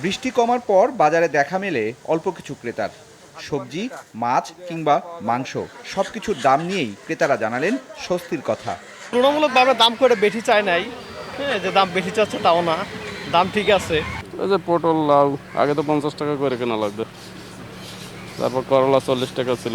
বৃষ্টি কমার পর বাজারে দেখা মেলে অল্প কিছু ক্রেতার। সবজি, মাছ কিংবা মাংস সবকিছুর দাম নিয়েই ক্রেতারা জানালেন স্বস্তির কথা। তুলনামূলকভাবে দাম করে বেশি চাই নাই, যে দাম বেশি চাচ্ছে তাও না, দাম ঠিক আছে। যে পটল, লাউ আগে তো 50 টাকা করে কেনা লাগবে, তারপর করলা 40 টাকা ছিল,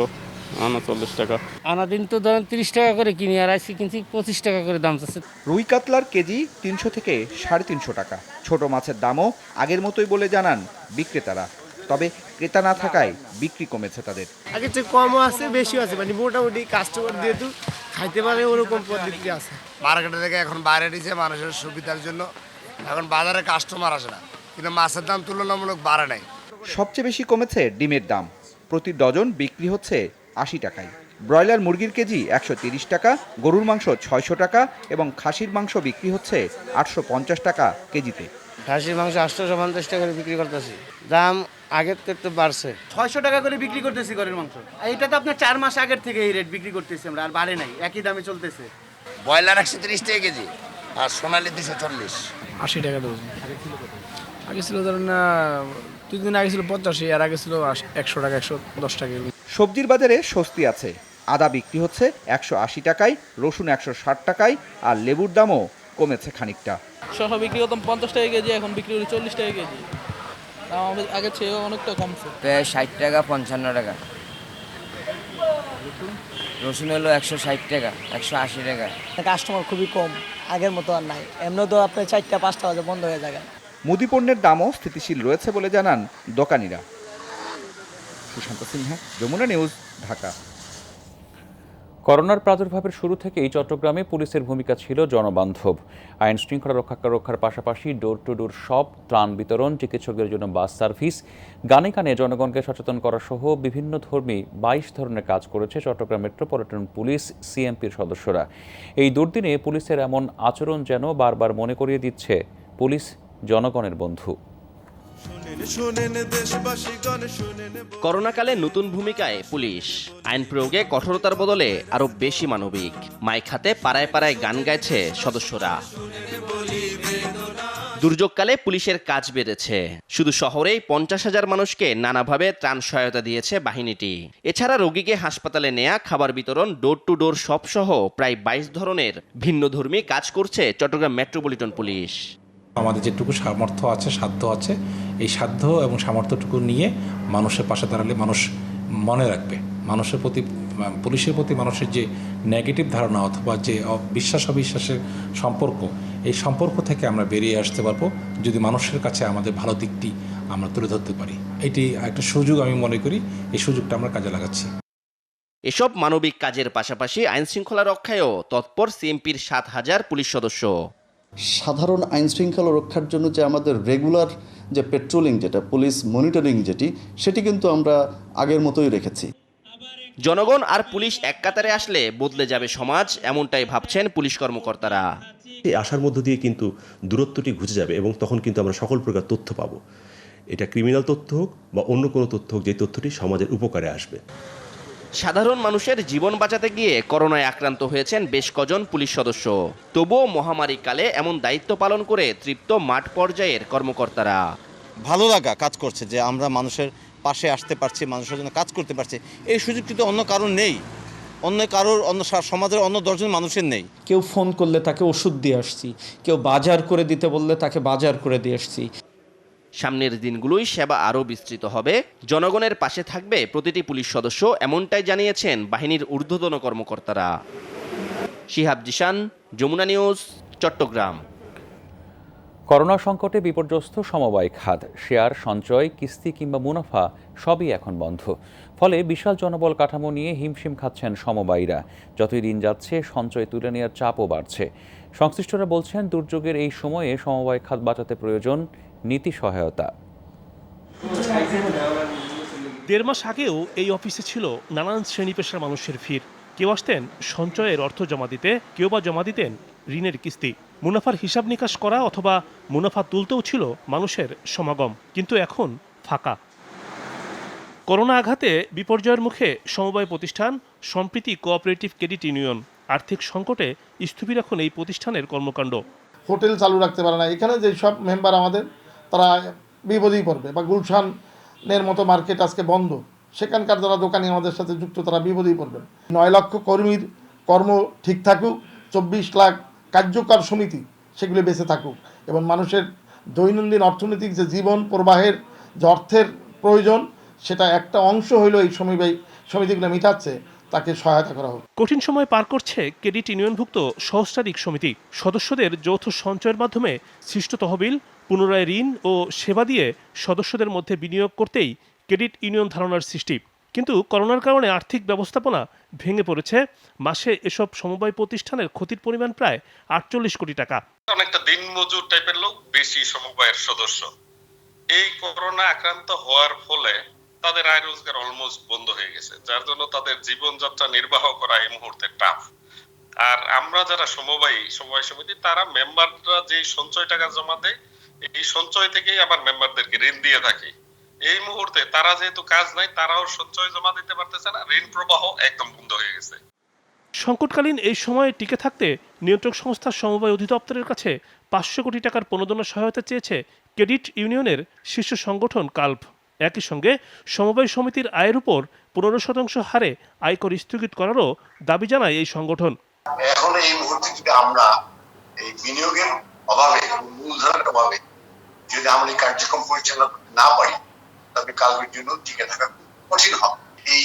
আনা 40 টাকা। আনা দিন তো ধরেন 30 টাকা করে কিনি, আর আজকে কিনছি 25 টাকা করে দাম চাচ্ছে। রুই কাতলার কেজি 300 থেকে 350 টাকা। ছোট মাছের দামও আগের মতোই বলে জানান বিক্রেতারা, তবে ক্রেতা না থাকায় বিক্রি কমেছে তাদের। আগে চেয়ে কমও আছে, বেশিও আছে, মানে মোটামুটি কাস্টমার যেহেতু খাইতে পারে ওরকম পদ্ধতি আছে। মার্কেটে থেকে এখন বাইরে দিয়েছে মানুষের সুবিধার জন্য। এখন বাজারে কাস্টমার আসে না, কিন্তু মাছের দাম তুলনামূলক বাড়ে নাই। সবচেয়ে বেশি কমেছে ডিমের দাম, প্রতি ডজন বিক্রি হচ্ছে 80 টাকায়। ব্রয়লার মুরগির কেজি 130 টাকা, গরুর মাংস 600 টাকা এবং খাসির মাংস বিক্রি হচ্ছে 850 টাকা কেজিতে। খাসির মাংস 850 টাকা করে বিক্রি করতেছি, দাম আগের থেকে তো বাড়ছে। 600 টাকা করে বিক্রি করতেছি গরুর মাংস, এটা তো আপনার 4 মাস আগের থেকে এই রেট বিক্রি করতেছি আমরা, আর বাড়ে নাই, একই দামে চলতেছে। ব্রয়লার 130 টাকা কেজি আর সোনালি 240। 80 টাকা ডজন। আগে ছিল ধরেন না 2 দিন আগে ছিল 85, আর আগে ছিল 100 টাকা 110 টাকা। সবজির বাজারে স্বস্তি আছে, আদা বিক্রি হচ্ছে 180 টাকায়, রসুন 160 টাকায় আর লেবুর দামও কমেছে খানিকটা। শসা বিক্রি করতাম 50 টাকা কেজি, এখন বিক্রি করি 40 টাকা কেজি, আমাদের আগের চেয়ে অনেকটা কমছে। প্রায় 60 টাকা 55 টাকা। রসুন হলো 160 টাকা 180 টাকা। কাস্টমার খুবই কম, আগের মতো আর নাই। এমনি তো আপনার 4টা-5টা বাজে বন্ধ হয়ে যায়। মুদি পণ্যের দামও স্থিতিশীল রয়েছে বলে জানান দোকানিরা। সুশান্ত সিনহা, যমুনা নিউজ, ঢাকা। করোনার প্রাদুর্ভাবের শুরু থেকেই চট্টগ্রামে পুলিশের ভূমিকা ছিল জনবান্ধব। আইন শৃঙ্খলা রক্ষার পাশাপাশি ডোর টু ডোর সব ত্রাণ বিতরণ, চিকিৎসকদের জন্য বাস সার্ভিস, গানে গানে জনগণকে সচেতন করা সহ বিভিন্ন ধর্মী 22 ধরনের কাজ করেছে চট্টগ্রাম মেট্রোপলিটন পুলিশ সিএমপির সদস্যরা। এই দুর্দিনে পুলিশের এমন আচরণ যেন বারবার মনে করিয়ে দিচ্ছে পুলিশ জনগণের বন্ধু। করোনাকালে নতুন ভূমিকায় পুলিশ, আইন প্রয়োগে কঠোরতার বদলে আরো বেশি মানবিক। মাইক হাতে পাড়ায় পাড়ায় গান গাইছে সদস্যরা। দুর্যোগকালে পুলিশের কাজ বেড়েছে। শুধু শহরেই 50,000 মানুষকে নানাভাবে ত্রাণ সহায়তা দিয়েছে বাহিনীটি। এছাড়া রোগীকে হাসপাতালে নেয়া, খাবার বিতরণ, ডোর টু ডোর সব সহ প্রায় 22 ধরনের ভিন্নধর্মী কাজ করছে চট্টগ্রাম মেট্রোপলিটন পুলিশ। আমাদের যেটুকু সামর্থ্য আছে, সাধ্য আছে, এই সাধ্য এবং সামর্থ্যটুকু নিয়ে মানুষের পাশে দাঁড়ালে মানুষ মনে রাখবে। মানুষের প্রতি, পুলিশের প্রতি মানুষের যে নেগেটিভ ধারণা অথবা যে বিশ্বাস অবিশ্বাসের সম্পর্ক, এই সম্পর্ক থেকে আমরা বেরিয়ে আসতে পারবো যদি মানুষের কাছে আমাদের ভালো দিকটি আমরা তুলে ধরতে পারি। এটি একটা সুযোগ আমি মনে করি, এই সুযোগটা আমরা কাজে লাগাচ্ছি। এসব মানবিক কাজের পাশাপাশি আইন শৃঙ্খলা রক্ষায়ও তৎপর সিএমপির 7,000 পুলিশ সদস্য। সাধারণ আইন শৃঙ্খলা রক্ষার জন্য যে আমাদের রেগুলার যে পেট্রোলিং, যেটা পুলিশ মনিটরিং, সেটি কিন্তু আমরা আগের মতোই রেখেছি। জনগণ আর পুলিশ এক কাতারে আসলে বদলে যাবে সমাজ, এমনটাই ভাবছেন পুলিশ কর্মকর্তারা। এই আসার মধ্য দিয়ে কিন্তু দূরত্বটি ঘুচে যাবে এবং তখন কিন্তু আমরা সকল প্রকার তথ্য পাবো। এটা ক্রিমিনাল তথ্য হোক বা অন্য কোনো তথ্য হোক, যে তথ্যটি সমাজের উপকারে আসবে। সাধারণ মানুষের জীবন বাঁচাতে গিয়ে করোনায় আক্রান্ত হয়েছেন বেশ কজন পুলিশ সদস্য। তবুও মহামারীকালে এমন দায়িত্ব পালন করে তৃপ্ত মাঠ পর্যায়ের কর্মকর্তারা। ভালো লাগা কাজ করছে যে আমরা মানুষের পাশে আসতে পারছি, মানুষের জন্য কাজ করতে পারছি। এই সুযোগটি তো অন্য কারোর নেই, অন্য সমাজের অন্য 10 জন মানুষের নেই। কেউ ফোন করলে তাকে ওষুধ দিয়ে আসছি, কেউ বাজার করে দিতে বললে তাকে বাজার করে দিয়ে আসছি। সামনের দিনগুলোই সেবা আরও বিস্তৃত হবে, জনগণের পাশে থাকবে প্রতিটি পুলিশ সদস্য, এমনটাই জানিয়েছেন বাহিনীর ঊর্ধ্বতন কর্মকর্তারা। শিহাব জিশান, যমুনা নিউজ, চট্টগ্রাম। করোনা সংকটে বিপর্যস্ত সমবায় খাত, শেয়ার, সঞ্চয়, কিস্তি কিংবা মুনাফা সবই এখন বন্ধ। ফলে বিশাল জনবল কাঠামো নিয়ে হিমশিম খাচ্ছেন সমবায়ীরা। যতই দিন যাচ্ছে সঞ্চয় তুলে নেওয়ার চাপও বাড়ছে। সংশ্লিষ্টরা বলছেন, দুর্যোগের এই সময়ে সমবায় খাত বাঁচাতে প্রয়োজন নীতি সহায়তা। 1.5 মাস আগেও এই অফিসে ছিল নানান শ্রেণী পেশার মানুষের ভিড়। কেউ আসতেন সঞ্চয়ের অর্থ জমা দিতে, কেউ বা জমা দিতেন ঋণের কিস্তি। মুনাফার হিসাব নিকাশ করা অথবা মুনাফা তুলতেও ছিল মানুষের সমাগম। কিন্তু এখন ফাঁকা। করোনা আঘাতে বিপর্যয়ের মুখে সমবায় প্রতিষ্ঠান সম্প্রীতি কোঅপারেটিভ ক্রেডিট ইউনিয়ন। আর্থিক সংকটে স্থবির এখন এই প্রতিষ্ঠানের কর্মকাণ্ড। হোটেল চালু রাখতে পারে না, এখানে যে সব মেম্বার আমাদের, তারা বিপদেই পড়বে। বা গুলশানের মতো মার্কেট আজকে বন্ধ, সেখানকার যারা দোকানি আমাদের সাথে যুক্ত তারা বিপদেই পড়বেন। 9 লক্ষ কর্মীর কর্ম ঠিক থাকুক, 24 লাখ কার্যকর সমিতি সেগুলি বেঁচে থাকুক, এবং মানুষের দৈনন্দিন অর্থনৈতিক যে জীবন প্রবাহের যে অর্থের প্রয়োজন, সেটা একটা অংশ হইল এই সমিতিগুলো মিটাচ্ছে, তাকে সহায়তা করা হোক। কঠিন সময় পার করছে ক্রেডিট ইউনিয়নভুক্ত সহস্রাধিক সমিতি। সদস্যদের যৌথ সঞ্চয়ের মাধ্যমে সৃষ্ট তহবিল পুনরায় ঋণ ও সেবা দিয়ে সদস্যদের মধ্যে বিনিয়োগ করতেই ক্রেডিট ইউনিয়ন ধারণার সৃষ্টি। কিন্তু করোনার কারণে আর্থিক ব্যবস্থাপনা ভেঙে পড়েছে। মাসে এসব সমবায় প্রতিষ্ঠানের ক্ষতির পরিমাণ প্রায় 48 কোটি টাকা। অনেকটা দিনমজুর টাইপের লোক বেশি সমবায়ের সদস্য। এই করোনা আক্রান্ত হওয়ার ফলে তাদের আয় রোজগার অলমোস্ট বন্ধ হয়ে গেছে, যার জন্য তাদের জীবনযাত্রা নির্বাহ করা এই মুহূর্তে টাফ। আর আমরা যারা সমবায় সমিতি, তারা মেম্বাররা যে সঞ্চয় টাকা জমা দেয়, এই সঞ্চয় থেকেই আবার মেম্বারদেরকে ঋণ দিয়ে থাকি। এই মুহূর্তে তারা যেহেতু কাজ নাই, তারাও সঞ্চয় জমা দিতে পারতেছে না, ঋণ প্রবাহ একদম বন্ধ হয়ে গেছে। সংকটকালীন এই সময়ে টিকে থাকতে নিয়ন্ত্রক সংস্থা সমবায় অধিদপ্তরের কাছে 500 কোটি টাকার প্রণোদনা সহায়তা চেয়েছে ক্রেডিট ইউনিয়নের শীর্ষ সংগঠন কাল্প। একই সঙ্গে সমবায় সমিতির আয়ের উপর 15% হারে আয়কর স্থগিত করারও দাবি জানায় এই সংগঠন। এখন এই মুহূর্তে যদি আমরা এই বিনিয়োগের অভাবে, মূলধনের অভাবে যদি আমরা এই কার্যক্রম পরিচালনা না পারি, তবে কালবের জন্য টিকে থাকা কঠিন হবে। এই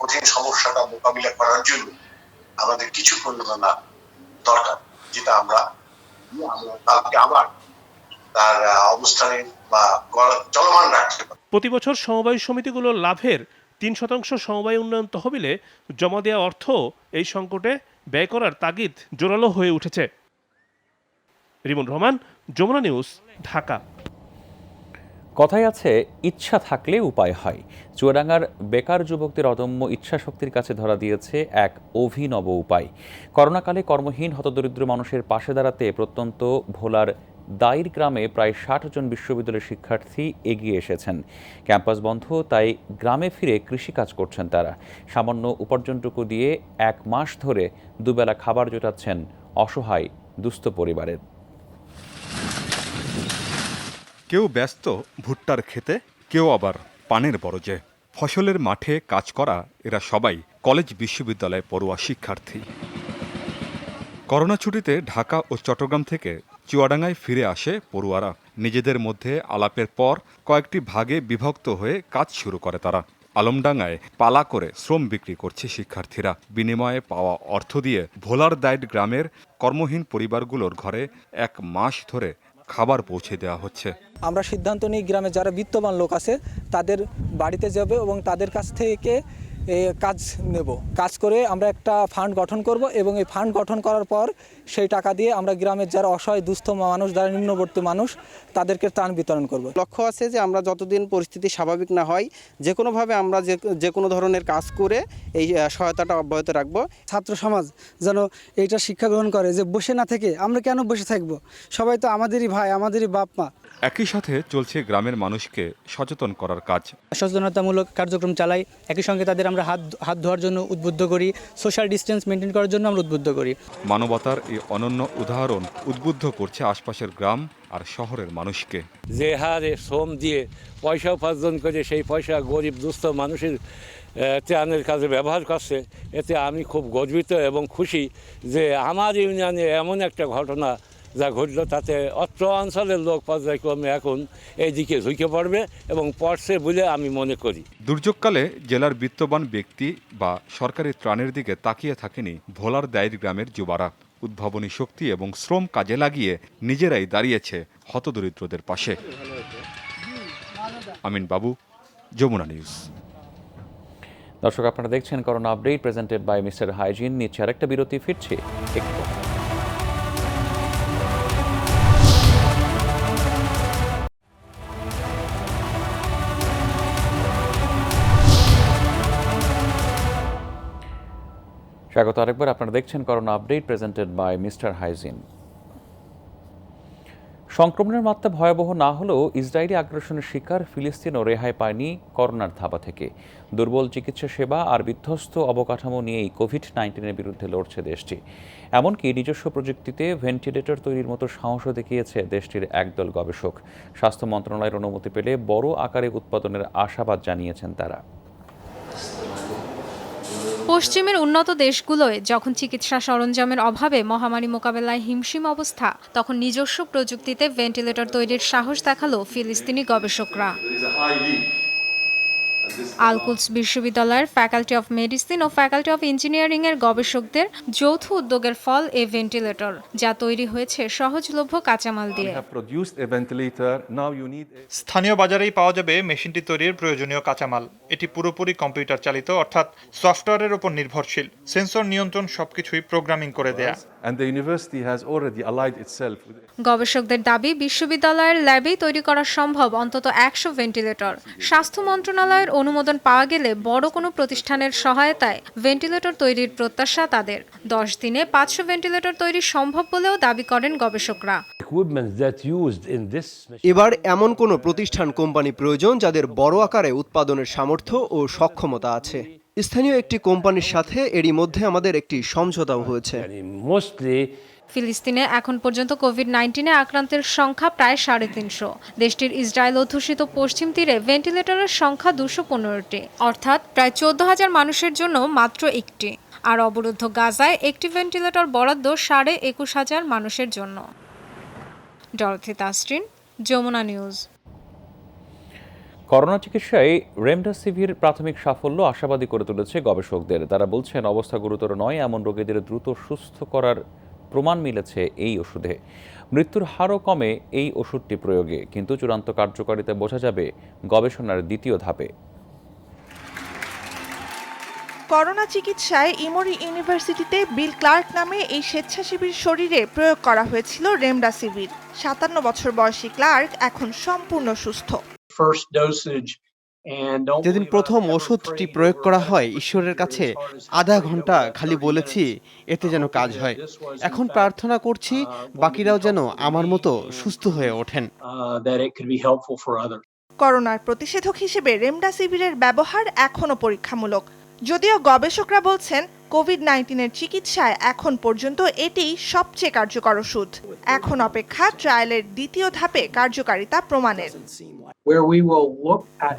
কঠিন সমস্যাটা মোকাবিলা করার জন্য আমাদের কিছু প্রণোদনা দরকার, যেটা আমরা কালকে আবার তার অবস্থানে বা চলমান রাখতে পারি। প্রতি বছর সমবায় সমিতিগুলোর লাভের 3% সমবায় উন্নয়ন তহবিলে জমা দেওয়া অর্থ এই সংকটে ব্যয় করার তাগিদ জোরালো হয়ে উঠেছে। রিমন রহমান, যমুনা নিউজ, ঢাকা। কথায় আছে, ইচ্ছা থাকলে উপায় হয়। চুয়াডাঙ্গার বেকার যুবকদের অদম্য ইচ্ছাশক্তির কাছে ধরা দিয়েছে এক অভিনব উপায়। করোনাকালে কর্মহীন হতদরিদ্র মানুষের পাশে দাঁড়াতে প্রত্যন্ত ভোলার দাইর গ্রামে প্রায় 60 জন বিশ্ববিদ্যালয়ের শিক্ষার্থী এগিয়ে এসেছেন। ক্যাম্পাস বন্ধ, তাই গ্রামে ফিরে কৃষিকাজ করছেন তারা। সামান্য উপার্জনটুকু দিয়ে 1 মাস ধরে দুবেলা খাবার জোটাচ্ছেন অসহায় দুস্থ পরিবারের। কেউ ব্যস্ত ভুট্টার খেতে, কেউ আবার পানের বরজে। ফসলের মাঠে কাজ করা এরা সবাই কলেজ বিশ্ববিদ্যালয়ে পড়ুয়া শিক্ষার্থী। করোনা ছুটিতে ঢাকা ও চট্টগ্রাম থেকে চুয়াডাঙ্গায় ফিরে আসে পড়ুয়ারা। নিজেদের মধ্যে আলাপের পর কয়েকটি ভাগে বিভক্ত হয়ে কাজ শুরু করে তারা। আলমডাঙ্গায় পালা করে শ্রম বিক্রি করছে শিক্ষার্থীরা। বিনিময়ে পাওয়া অর্থ দিয়ে ভোলার দাইড গ্রামের কর্মহীন পরিবারগুলোর ঘরে 1 মাস ধরে খাবার পৌঁছে দেওয়া হচ্ছে। আমরা সিদ্ধান্ত নিই গ্রামে যারা বিত্তবান লোক আছে তাদের বাড়িতে যাবে এবং তাদের কাছ থেকে কাজ নেব। কাজ করে আমরা একটা ফান্ড গঠন করব এবং এই ফান্ড গঠন করার পর সেই টাকা দিয়ে আমরা গ্রামের যারা অসহায় দুস্থ মানুষ, যারা নিম্নবর্তী মানুষ, তাদেরকে ত্রাণ বিতরণ করব। লক্ষ্য আছে যে আমরা যতদিন পরিস্থিতি স্বাভাবিক না হয়, যে কোনোভাবে আমরা যে কোনো ধরনের কাজ করে এই সহায়তাটা অব্যাহত রাখবো। ছাত্র সমাজ যেন এইটা শিক্ষা গ্রহণ করে যে বসে না থেকে আমরা কেন বসে থাকবো, সবাই তো আমাদেরই ভাই, আমাদেরই বাপ মা। একই সাথে চলছে গ্রামের মানুষকে সচেতন করার কাজ। সচেতনতামূলক কার্যক্রম চালাই, একই সঙ্গে তাদের আমরা হাত ধোয়ার জন্য উদ্বুদ্ধ করি, সোশ্যাল ডিস্টেন্স মেনটেন করার জন্য আমরা উদ্বুদ্ধ করি। মানবতার এই অনন্য উদাহরণ উদ্বুদ্ধ করছে আশপাশের গ্রাম আর শহরের মানুষকে। যে হারে শ্রম দিয়ে পয়সা উপার্জন করে সেই পয়সা গরিব দুস্থ মানুষের ত্রাণের কাজে ব্যবহার করছে, এতে আমি খুব গর্বিত এবং খুশি যে আমার ইউনিয়নে এমন একটা ঘটনা যা ঘটল, তাতে অত্র অঞ্চলের লোক পর্যায়ক্রমে এখন এই দিকে ঝুঁকে পড়বে এবং পড়ছে বলে আমি মনে করি। দুর্যোগকালে জেলার বিত্তবান ব্যক্তি বা সরকারি ত্রাণের দিকে তাকিয়ে থাকেনি ভোলার দাইর গ্রামের যুবারা। উদ্ভাবনী শক্তি এবং শ্রম কাজে লাগিয়ে নিজেরাই দাঁড়িয়েছে হতদরিদ্রদের পাশে। আমিন বাবু, যমুনা নিউজ। দর্শক, আপনারা দেখছেন corona update presented by mister Hygiene. নিচ্ছে আরেকটা বিরতি, ফিরছে একটু। স্বাগত আরেকবার, আপনারা দেখছেন corona update presented by mister Hygiene. সংক্রমণের মাত্রা ভয়াবহ না হলেও ইসরায়েলি আগ্রাসনের শিকার ফিলিস্তিনও রেহাই পায়নি করোনার থাবা থেকে। দুর্বল চিকিৎসা সেবা আর বিধ্বস্ত অবকাঠামো নিয়েই কোভিড-19-এর বিরুদ্ধে লড়ছে দেশটি। এমনকি নিজস্ব প্রযুক্তিতে ভেন্টিলেটর তৈরির মতো সাহসও দেখিয়েছে দেশটির একদল গবেষক। স্বাস্থ্য মন্ত্রণালয়ের অনুমতি পেলে বড় আকারে উৎপাদনের আশাবাদ জানিয়েছেন তারা। পশ্চিমের উন্নত দেশগুলোয় যখন চিকিৎসা সরঞ্জামের অভাবে মহামারী মোকাবেলায় হিমশিম অবস্থা, তখন নিজস্ব প্রযুক্তিতে ভেন্টিলেটর তৈরির সাহস দেখালো ফিলিস্তিনি গবেষকরা। আল-কুদস বিশ্ববিদ্যালয়ের ফ্যাকাল্টি অফ মেডিসিন ও ফ্যাকাল্টি অফ ইঞ্জিনিয়ারিং এর গবেষকদের যৌথ উদ্যোগের ফল এ ভেন্টিলেটর, যা তৈরি হয়েছে সহজলভ্য কাঁচামাল দিয়ে। স্থানীয় বাজারেই পাওয়া যাবে মেশিনটি তৈরির প্রয়োজনীয় কাঁচামাল। এটি পুরোপুরি কম্পিউটার চালিত, অর্থাৎ সফটওয়্যারের উপর নির্ভরশীল। সেন্সর নিয়ন্ত্রণ সবকিছুই প্রোগ্রামিং করে দেয়া। গবেষকদের দাবি, বিশ্ববিদ্যালয়ের ল্যাবেই তৈরি করা সম্ভব অন্তত 100 ভেন্টিলেটর। স্বাস্থ্য মন্ত্রণালয়ের অনুমোদন পাওয়া গেলে বড় কোনো প্রতিষ্ঠানের সহায়তায় ভেন্টিলেটর তৈরির প্রত্যাশা তাদের। 10 দিনে 500 ভেন্টিলেটর তৈরি সম্ভব বলেও দাবি করেন গবেষকরা। এবার এমন কোনো প্রতিষ্ঠান কোম্পানি প্রয়োজন যাদের বড় আকারে উৎপাদনের সামর্থ্য ও সক্ষমতা আছে। স্থানীয় একটি কোম্পানির সাথে এরই মধ্যে আমাদের একটি সমঝোতাও হয়েছে। ফিলিস্তিনে এখন পর্যন্ত কোভিড-19 আক্রান্তের সংখ্যা প্রায় 350। দেশটির ইসরায়েল অধ্যুষিত পশ্চিম তীরে ভেন্টিলেটরের সংখ্যা 215টি, অর্থাৎ প্রায় 14,000 মানুষের জন্য মাত্র একটি। আর অবরুদ্ধ গাজায় একটি ভেন্টিলেটর বরাদ্দ 21,500 মানুষের জন্য। Dorothy Tasrin, Jamuna news. Corona চিকিৎসায় রেমডেসিভির প্রাথমিক সাফল্য আশাবাদী করে তুলেছে গবেষকদের। তারা বলছেন, অবস্থা গুরুতর নয় এমন রোগীদের দ্রুত সুস্থ করার প্রমাণ মিলেছে এই ওষুধে। মৃত্যুর হারও কমে এই ওষুধটি প্রয়োগে, কিন্তু চূড়ান্ত কার্যকারিতা বোঝা যাবে গবেষণার দ্বিতীয় ধাপে। করোনা চিকিৎসায় ইমোরি ইউনিভার্সিটিতে বিল ক্লার্ক নামে এই স্বেচ্ছাসেবীর শরীরে প্রয়োগ করা হয়েছিল রেমডেসিভির। 57 বছর বয়সী ক্লার্ক এখন সম্পূর্ণ সুস্থ। যেদিন প্রথম ওষুধটি প্রয়োগ করা হয়, ঈশ্বরের কাছে আধা ঘন্টা খালি বলেছি এতে যেন কাজ হয়। এখন প্রার্থনা করছি বাকিরাও যেন আমার মতো সুস্থ হয়ে ওঠেন। করোনার প্রতিষেধক হিসেবে রেমডেসিভিরের ব্যবহার এখনো পরীক্ষামূলক। যদিও গবেষকরা বলছেন কোভিড-19 চিকিৎসায় এখন পর্যন্ত এটিই সবচেয়ে কার্যকর ওষুধ। এখন অপেক্ষা ট্রায়ালের দ্বিতীয় ধাপে কার্যকারিতা প্রমাণের।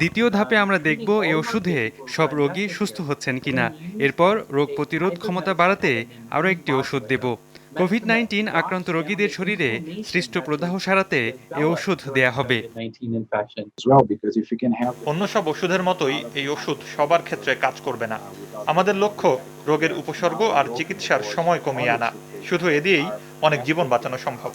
দ্বিতীয় ধাপে আমরা দেখব এই ওষুধে সব রোগী সুস্থ হচ্ছেন কিনা। এরপর রোগ প্রতিরোধ ক্ষমতা বাড়াতে আরও একটি ওষুধ দেব। কোভিড-19 আক্রান্ত রোগীদের শরীরে সৃষ্ট প্রদাহ সারাতে এই ওষুধ দেয়া হবে। অন্য সব ওষুধের মতোই এই ওষুধ সবার ক্ষেত্রে কাজ করবে না। আমাদের লক্ষ্য রোগের উপসর্গ আর চিকিৎসার সময় কমিয়ে আনা। শুধু এ দিয়েই অনেক জীবন বাঁচানো সম্ভব।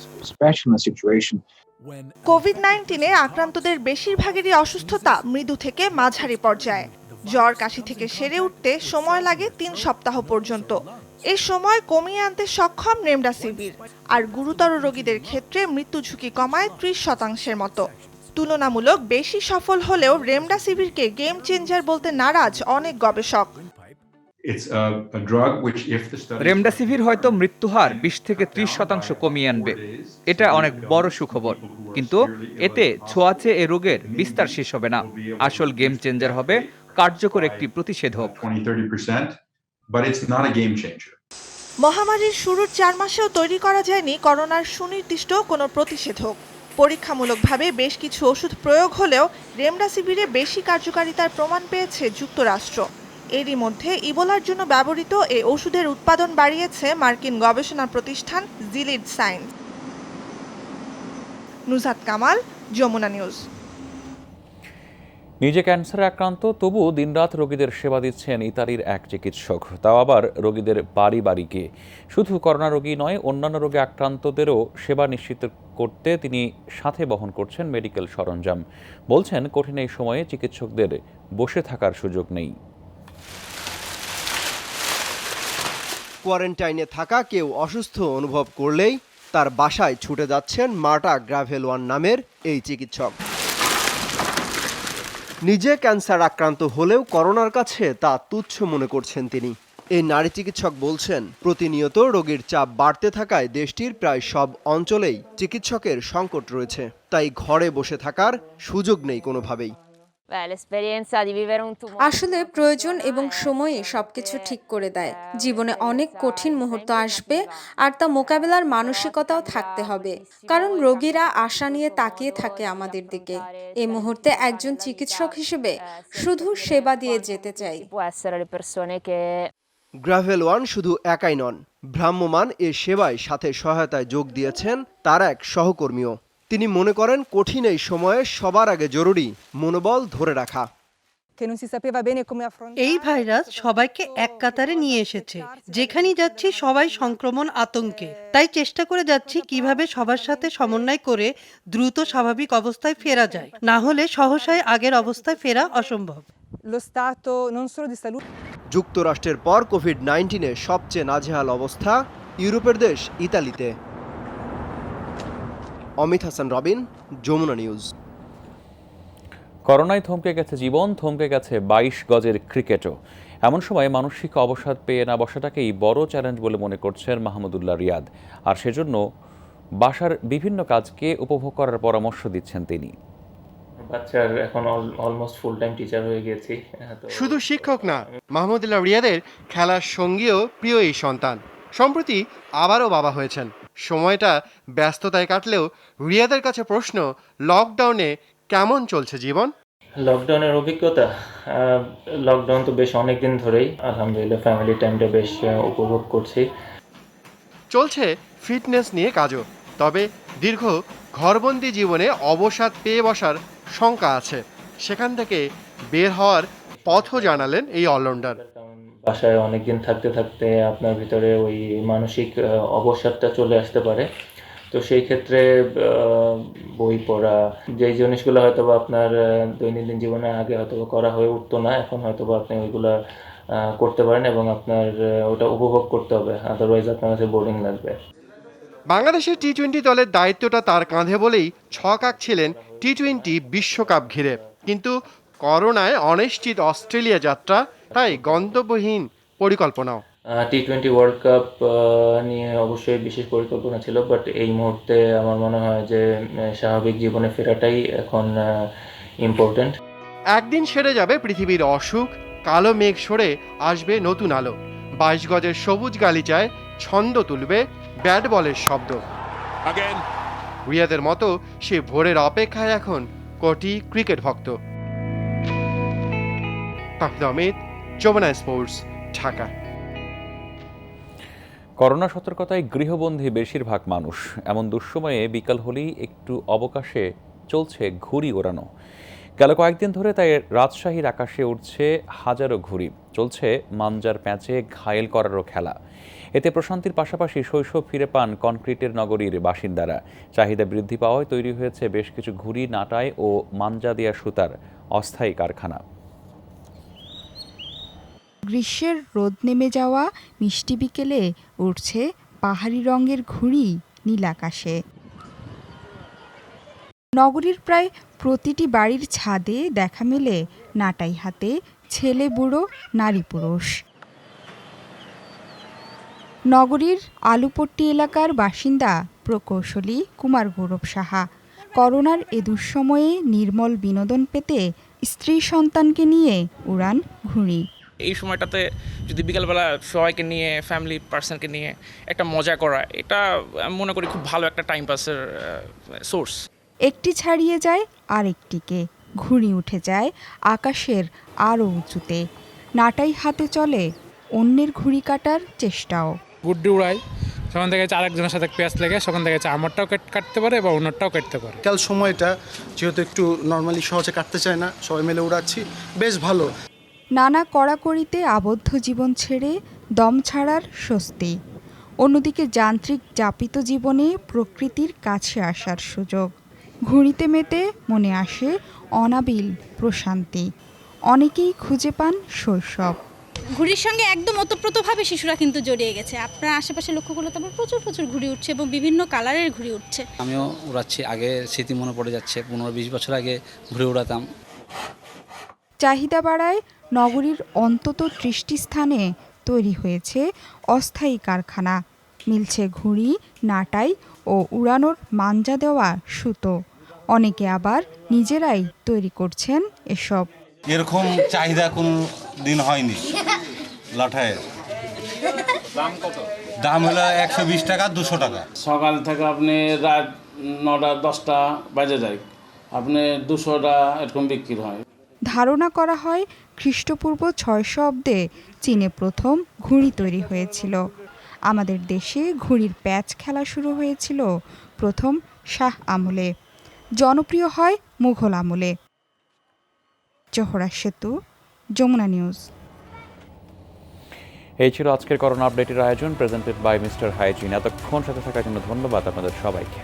কোভিড-19 আক্রান্তদের বেশিরভাগেরই অসুস্থতা মৃদু থেকে মাঝারি পর্যায়ে। জ্বর কাশি থেকে সেরে উঠতে সময় লাগে 3 সপ্তাহ পর্যন্ত। এই সময় কমিয়ে আনতে সক্ষম রেমডেসিভির। আর গুরুতর রোগীদের ক্ষেত্রে মৃত্যু ঝুঁকি কমায় 30% মতো। তুলনামূলক বেশি সফল হলেও রেমডেসিভিরকে গেম চেঞ্জার বলতে নারাজ অনেক গবেষক। রেমডেসিভির হয়তো মৃত্যুহার 20 থেকে 30% কমিয়ে আনবে। এটা অনেক বড় সুখবর, কিন্তু এতে ছোঁয়াচে এ রোগের বিস্তার শেষ হবে না। আসল গেম চেঞ্জার হবে কার্যকর একটি প্রতিষেধক। মহামারীর শুরুর 4 মাসেও তৈরি করা যায়নি করোনার সুনির্দিষ্ট কোনো প্রতিষেধক। পরীক্ষামূলকভাবে বেশ কিছু ওষুধ প্রয়োগ হলেও রেমডেসিভিরে বেশি কার্যকারিতার প্রমাণ পেয়েছে যুক্তরাষ্ট্র। এরই মধ্যে ইবোলার জন্য ব্যবহৃত এই ওষুধের উৎপাদন বাড়িয়েছে মার্কিন গবেষণা প্রতিষ্ঠান জিলিড সায়েন্স। নুজাত কামাল, যমুনা নিউজ। নিজে ক্যান্সারে আক্রান্ত তবু দিনরাত রোগীদের সেবা দিচ্ছেন ইতালির এক চিকিৎসক, তাও আবার রোগীদের বাড়ি বাড়ি গিয়ে। শুধু করোনা রোগী নয়, অন্যান্য রোগে আক্রান্তদেরও সেবা নিশ্চিত করতে তিনি সাথে বহন করছেন মেডিকেল সরঞ্জাম। বলছেন, কঠিন এই সময়ে চিকিৎসকদের বসে থাকার সুযোগ নেই। কোয়ারেন্টাইনে থাকা কেউ অসুস্থ অনুভব করলেই তার বাসায় ছুটে যাচ্ছেন মার্টা গ্রাভেলোয়ান নামের এই চিকিৎসক। নিজে ক্যান্সার আক্রান্ত হলেও করোনার কাছে তা তুচ্ছ মনে করছেন তিনি। এই নারী চিকিৎসক বলছেন, প্রতিনিয়ত রোগীর চাপ বাড়তে থাকায় দেশটির প্রায় সব অঞ্চলেই চিকিৎসকের সংকট রয়েছে, তাই ঘরে বসে থাকার সুযোগ নেই কোনোভাবেই। আসলে প্রয়োজন এবং সময়ে সবকিছু ঠিক করে দেয়। জীবনে অনেক কঠিন মুহূর্ত আসবে, আর তা মোকাবেলার মানসিকতাও থাকতে হবে, কারণ রোগীরা আশা নিয়ে তাকিয়ে থাকে আমাদের দিকে। এই মুহূর্তে একজন চিকিৎসক হিসেবে শুধু সেবা দিয়ে যেতে চাই। গ্রাভেলোয়ান শুধু একাই নন, ভ্রাম্যমাণ এ সেবায় সাথে সহায়তায় যোগ দিয়েছেন তার এক সহকর্মীও। তিনি মনে করেন, কঠিন এই সময়ে সবার আগে জরুরি মনোবল ধরে রাখা। এই ভাইরাস সবাইকে এক কাতারে নিয়ে এসেছে। যেখানেই যাচ্ছি সবাই সংক্রমণ আতঙ্কে। তাই চেষ্টা করে যাচ্ছি কিভাবে সবার সাথে সমন্বয় করে দ্রুত স্বাভাবিক অবস্থায় ফেরা যায়। না হলে সহসায় আগের অবস্থায় ফেরা অসম্ভব। যুক্তরাষ্ট্রের পর কোভিড-19-এ সবচেয়ে নাজেহাল অবস্থা ইউরোপের দেশ ইতালিতে। অমিত হাসান রবিন, যমুনা নিউজ। করোনায় থমকে গেছে জীবন, থমকে গেছে 22 গজের ক্রিকেটও। এমন সময় মানসিক অবসাদ পেয়ে না বসাটাকেই বড় চ্যালেঞ্জ বলে মনে করছেন মাহমুদুল্লাহ রিয়াদ। আর সেজন্য বাসার বিভিন্ন কাজকে উপভোগ করার পরামর্শ দিচ্ছেন তিনি। বাচ্চার এখন অলমোস্ট ফুল টাইম টিচার হয়ে গেছি। শুধু শিক্ষক না, মাহমুদুল্লাহ রিয়াদের খেলার সঙ্গীও প্রিয় এই সন্তান। সম্প্রতি আবারও বাবা হয়েছেন। সময়টা ব্যস্ততায় কাটলেও রিয়াদের কাছে প্রশ্ন, লকডাউনে কেমন চলছে জীবন? লকডাউনের অভিজ্ঞতা, লকডাউন তো বেশ অনেক দিন ধরেই আলহামদুলিল্লাহ ফ্যামিলি টাইমটা বেশ উপভোগ করছি। চলছে ফিটনেস নিয়ে কাজও, তবে দীর্ঘ ঘরবন্দি জীবনে অবসাদ পেয়ে বসার শঙ্কা আছে। সেখান থেকে বের হওয়ার পথও জানালেন এই অলরাউন্ডার। বাসায় অনেকদিন থাকতে থাকতে আপনার ভিতরে ওই মানসিক অবসাদটা চলে আসতে পারে। তো সেই ক্ষেত্রে বই পড়া, যেই জিনিসগুলো হয়তো বা আপনার দৈনন্দিন জীবনে আগে হয়তো করা হয়ে উঠতো না, এখন হয়তো বা আপনি ওইগুলা করতে পারেন এবং আপনার ওটা উপভোগ করতে হবে, আদারওয়াইজ আপনার কাছে বোরিং লাগবে। বাংলাদেশের টি-20 দলের দায়িত্বটা তার কাঁধে বলেই ছক আঁকছিলেন টি-20 বিশ্বকাপ ঘিরে। কিন্তু করোনায় অনিশ্চিত অস্ট্রেলিয়া যাত্রা, তাই গন্তব্যহীন পরিকল্পনাও। টি-20 ওয়ার্ল্ড কাপ নিয়ে অবশ্যই বিশেষ পরিকল্পনা ছিল, বাট এই মুহূর্তে আমার মনে হয় যে স্বাভাবিক জীবনে ফেরাটাই এখন ইম্পর্টেন্ট। একদিন সেরে যাবে পৃথিবীর অসুখ, কালো মেঘ সরে আসবে নতুন আলো। 22 গজের সবুজ গালিচায় ছন্দ তুলবে ব্যাট বলের শব্দ। রিয়াদের মতো সে ভোরের অপেক্ষায় এখন কোটি ক্রিকেট ভক্ত। অমিত, যমুনা স্পোর্টস, ঢাকা। করোনা সতর্কতায় গৃহবন্দী বেশিরভাগ মানুষ। এমন দুঃসময়ে বিকাল হলেই একটু অবকাশে চলছে ঘুড়ি ওড়ানো। গেল কয়েকদিন ধরে তাই রাজশাহীর আকাশে উঠছে হাজারো ঘুড়ি। চলছে মাঞ্জার প্যাঁচে ঘায়েল করারও খেলা। এতে প্রশান্তির পাশাপাশি শৈশব ফিরে পান কনক্রিটের নগরীর বাসিন্দারা। চাহিদা বৃদ্ধি পাওয়ায় তৈরি হয়েছে বেশ কিছু ঘুড়ি, নাটাই ও মাঞ্জা দেয়া সুতার অস্থায়ী কারখানা। গ্রীষ্মের রোদ নেমে যাওয়া মিষ্টি বিকেলে উঠছে পাহাড়ি রঙের ঘুড়ি নীল আকাশে। নগরীর প্রায় প্রতিটি বাড়ির ছাদে দেখা মেলে নাটাই হাতে ছেলে বুড়ো নারী পুরুষ। নগরীর আলুপট্টি এলাকার বাসিন্দা প্রকৌশলী কুমার গৌরব সাহা করোনার এ দুঃসময়ে নির্মল বিনোদন পেতে স্ত্রী সন্তানকে নিয়ে উড়ান ঘুড়ি। এই সময়টাতে যদি বিকালবেলা সবাইকে নিয়ে, ফ্যামিলি পার্সনকে নিয়ে একটা মজা করা, এটা আমি মনে করি খুব ভালো একটা টাইম পাসের সোর্স। একটি ছাড়িয়ে যায় আরেকটিকে, ঘুড়ি উঠে যায় আকাশের আরও উঁচুতে। নাটাই হাতে চলে অন্যের ঘুড়ি কাটার চেষ্টাও। গুড্ডি উড়াই, যখন দেখা যাচ্ছে আরেকজনের সাথে পেঁচ লেগে, তখন দেখা যাচ্ছে আমারটাও কাটতে পারে বা অন্যটাও কাটতে পারে। কাল সময়টা যেহেতু একটু নর্মালি সহজে কাটতে চায় না, সবাই মিলে উড়াচ্ছি, বেশ ভালো। নানা কড়াকড়িতে আবদ্ধ জীবন ছেড়ে দম ছাড়ার স্বস্তি, অন্যদিকে যান্ত্রিক যাপিত জীবনে প্রকৃতির কাছে আসার সুযোগ। ঘুড়িতে মেতে মনে আসে অনাবিল প্রশান্তি। অনেকেই খুঁজে পান শৈশব। ঘুড়ির সঙ্গে একদম ওতপ্রোতভাবে শিশুরা কিন্তু জড়িয়ে গেছে। আপনার আশেপাশে লক্ষ্য করলে তো প্রচুর প্রচুর ঘুড়ি উঠছে এবং বিভিন্ন কালারের ঘুড়ি উঠছে। আমিও উড়াচ্ছি, আগে স্মৃতি মনে পড়ে যাচ্ছে, 15-20 বছর আগে ঘুড়ি উড়াতাম। চাহিদা বাড়ায় নগরীর অন্তত 30টি স্থানে তৈরি হয়েছে অস্থায়ী কারখানা। মিলছে ঘুড়ি, নাটাই ও উড়ানোর মাঞ্জা দেওয়া সুতো। অনেকে আবার নিজেরাই তৈরি করছেন এসব। এরকম চাহিদা কোন দিন হয়নি লাঠায়ের। দাম কত? দাম হলো 120 টাকা, 200 টাকা। সকাল থেকে আপনি রাত 9টা-10টা বাজে যায়, আপনি 200টা এরকম বিক্রি হয়। ধারণা করা হয় খ্রিস্টপূর্ব 600 অব্দে চীনে প্রথম ঘুড়ি তৈরি হয়েছিল। আমাদের দেশে ঘুড়ির প্যাচ খেলা শুরু হয়েছিল প্রথম শাহ আমলে, জনপ্রিয় হয় মুঘল আমলে। জোহরা সেতু, যমুনা নিউজ। এই ছিল আজকের করোনা আপডেটের আয়োজন, প্রেজেন্টেড বাই মিস্টার হাইজিন। এতক্ষণ সাথে থাকার জন্য ধন্যবাদ আপনাদের সবাইকে।